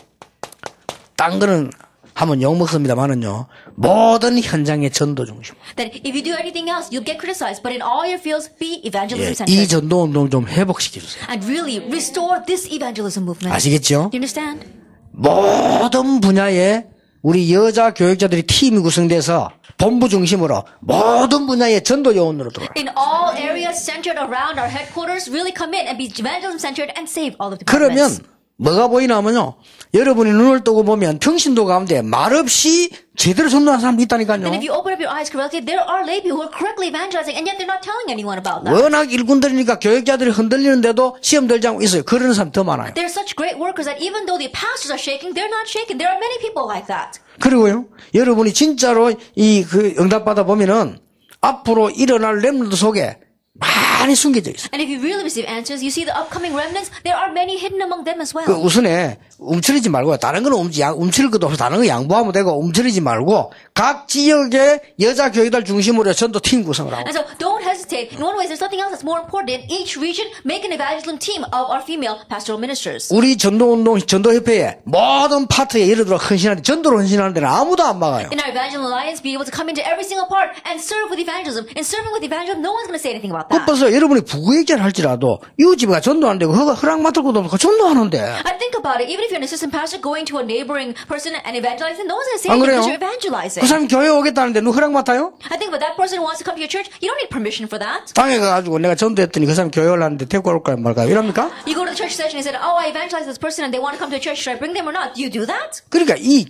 딴 거는 하면 욕먹습니다만은요. 모든 현장의 전도 중심. That if you do anything else, you'll get criticized. But in all your fields, be evangelism 이 centered. 전도 운동 좀 회복시켜주세요. And really restore this evangelism movement. 아시겠죠? You understand? 모든 분야에 우리 여자 교육자들이 팀이 구성돼서 본부 중심으로 모든 분야의 전도 요원으로 들어와요. In all areas centered around our headquarters, really come in and be evangelism centered and save all of the 그러면 departments. 뭐가 보이냐면요. 여러분이 눈을 뜨고 보면 평신도 가운데 말없이 제대로 전도하는 사람이 있다니까요. And if you open up your eyes correctly, there are lay people who are correctly evangelizing, and yet they're not telling anyone about that. 워낙 일꾼들이니까 교육자들이 흔들리는데도 시험 들지 않고 있어요. 그런 사람 더 많아요. They're such great workers that even though the pastors are shaking, they're not shaking. There are many people like that. 그리고요. 여러분이 진짜로 그 응답받아 보면은 앞으로 일어날 렘넌트 속에 많이 숨겨져 있어요. And if you really receive answers, you see the upcoming remnants, there are many hidden among them as well. 그 우선에 움츠리지 말고요. 다른 거는 움츠릴 것도 없어. 다른 거 양보하면 되고 움츠리지 말고 각 지역의 여자 교육들 중심으로 전도 팀 구성을 하고. And so don't hesitate hesitate. In one way, there's something else that's more important. In each region, make an evangelism team of our female pastoral ministers. 우리 전도운동, 전도협회에 모든 파트에 예를 들어 헌신하는데, 전도로 헌신하는 데는 아무도 안 막아요. In our evangelism alliance, be able to come into every single part and serve with evangelism. In serving with evangelism, no one's going to say anything about that. 그래서 여러분이 부교육자를 할지라도 이웃집가 전도하는데 허락 맡을 것도 없고 전도하는데. I think about it. Even if you're an assistant pastor going to a neighboring person and evangelizing, no one's going to say 안 anything 그래요? because you're evangelizing. 그 사람이 교회 오겠다는데 누구 허락 맡아요? I think, but that person who wants to come to your church, you don't need permission for that. 당에 가가지고 내가 전도했더니 그 사람이 교회 올라왔는데 데리고 올까요 말까요? 이럽니까? You go to the church session and say, oh, I evangelized this person and they want to come to a church. Should I bring them or not? Do you do that? 그러니까 이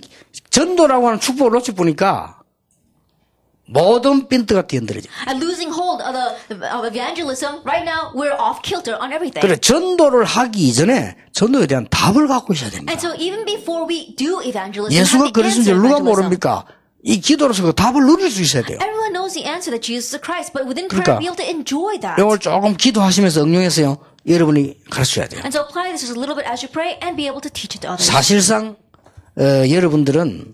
전도라고 하는 축복을 놓치 보니까 모든 핀트가 뒤흔들어져. And losing hold of evangelism, right now, we're off kilter on everything. 그래 전도를 하기 이전에 전도에 대한 답을 갖고 있어야 됩니다. And so even before we do evangelism, 예수가 have the 그랬는지 answer 누가 evangelism. 모릅니까? 이 기도로서 그 답을 누릴 수 있어야 돼요. Everyone knows the answer that Jesus is Christ, but within 그러니까 prayer, be able to enjoy that. 이걸 조금 기도하시면서 응용해서요. 여러분이 가르쳐야 돼요. And so apply this just a little bit as you pray and be able to teach it to others. 사실상 여러분들은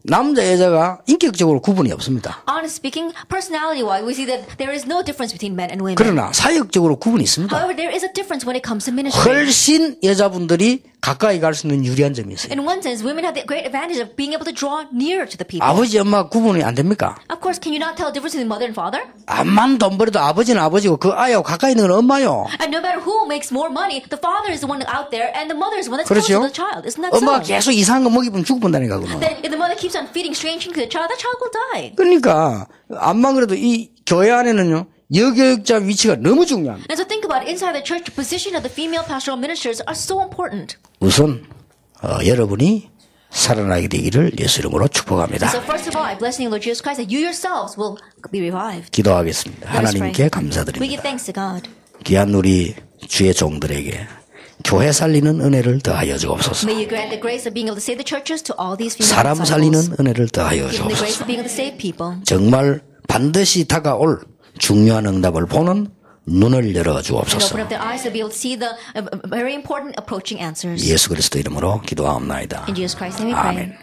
남자 여자가 인격적으로 구분이 없습니다. Honestly speaking, personality-wise, we see that there is no difference between men and women. 그러나 사역적으로 구분이 있습니다. However, there is a difference when it comes to ministry. 훨씬 여자분들이 가까이 갈 수 있는 유리한 점이 있어요. In one sense, women have the great advantage of being able to draw nearer to the people. 아버지 엄마 구분이 안 됩니까? Of course, can you not tell the difference between mother and father? 암만 돈 벌어도 아버지는 아버지고 그 아이하고 가까이 있는 건 엄마요. And no matter who makes more money, the father is the one out there and the mother is the one that's 그렇죠? close to the child. Isn't that 엄마가 so? 계속 이상한 거 먹이면 죽어본다니까 그거는. Then if the mother keeps on feeding strange things to the child will die. 그러니까 암만 그래도 이 교회 안에는요. 여교육자 위치가 너무 중요합니다. And so think about it. Inside the church, the position of the female pastoral ministers are so important. 우선 여러분이 살아나게 되기를 예수 이름으로 축복합니다. So first of all, I bless in the Lord Jesus Christ that you yourselves will be revived. 기도하겠습니다. Let us pray. 하나님께 We 감사드립니다. give thanks to God. 귀한 우리 주의 종들에게 교회 살리는 은혜를 더하여 주옵소서. May you grant the grace of being able to save the churches to all these female 사람 disciples. 살리는 은혜를 더하여 Give them the grace 주옵소서. of being able to save people. 정말 반드시 다가올 중요한 응답을 보는 눈을 열어 And open 주옵소서. up their eyes to be able to see the very important approaching answers. 예수 그리스도 이름으로 기도하옵나이다. In Jesus Christ's name we pray. 아멘.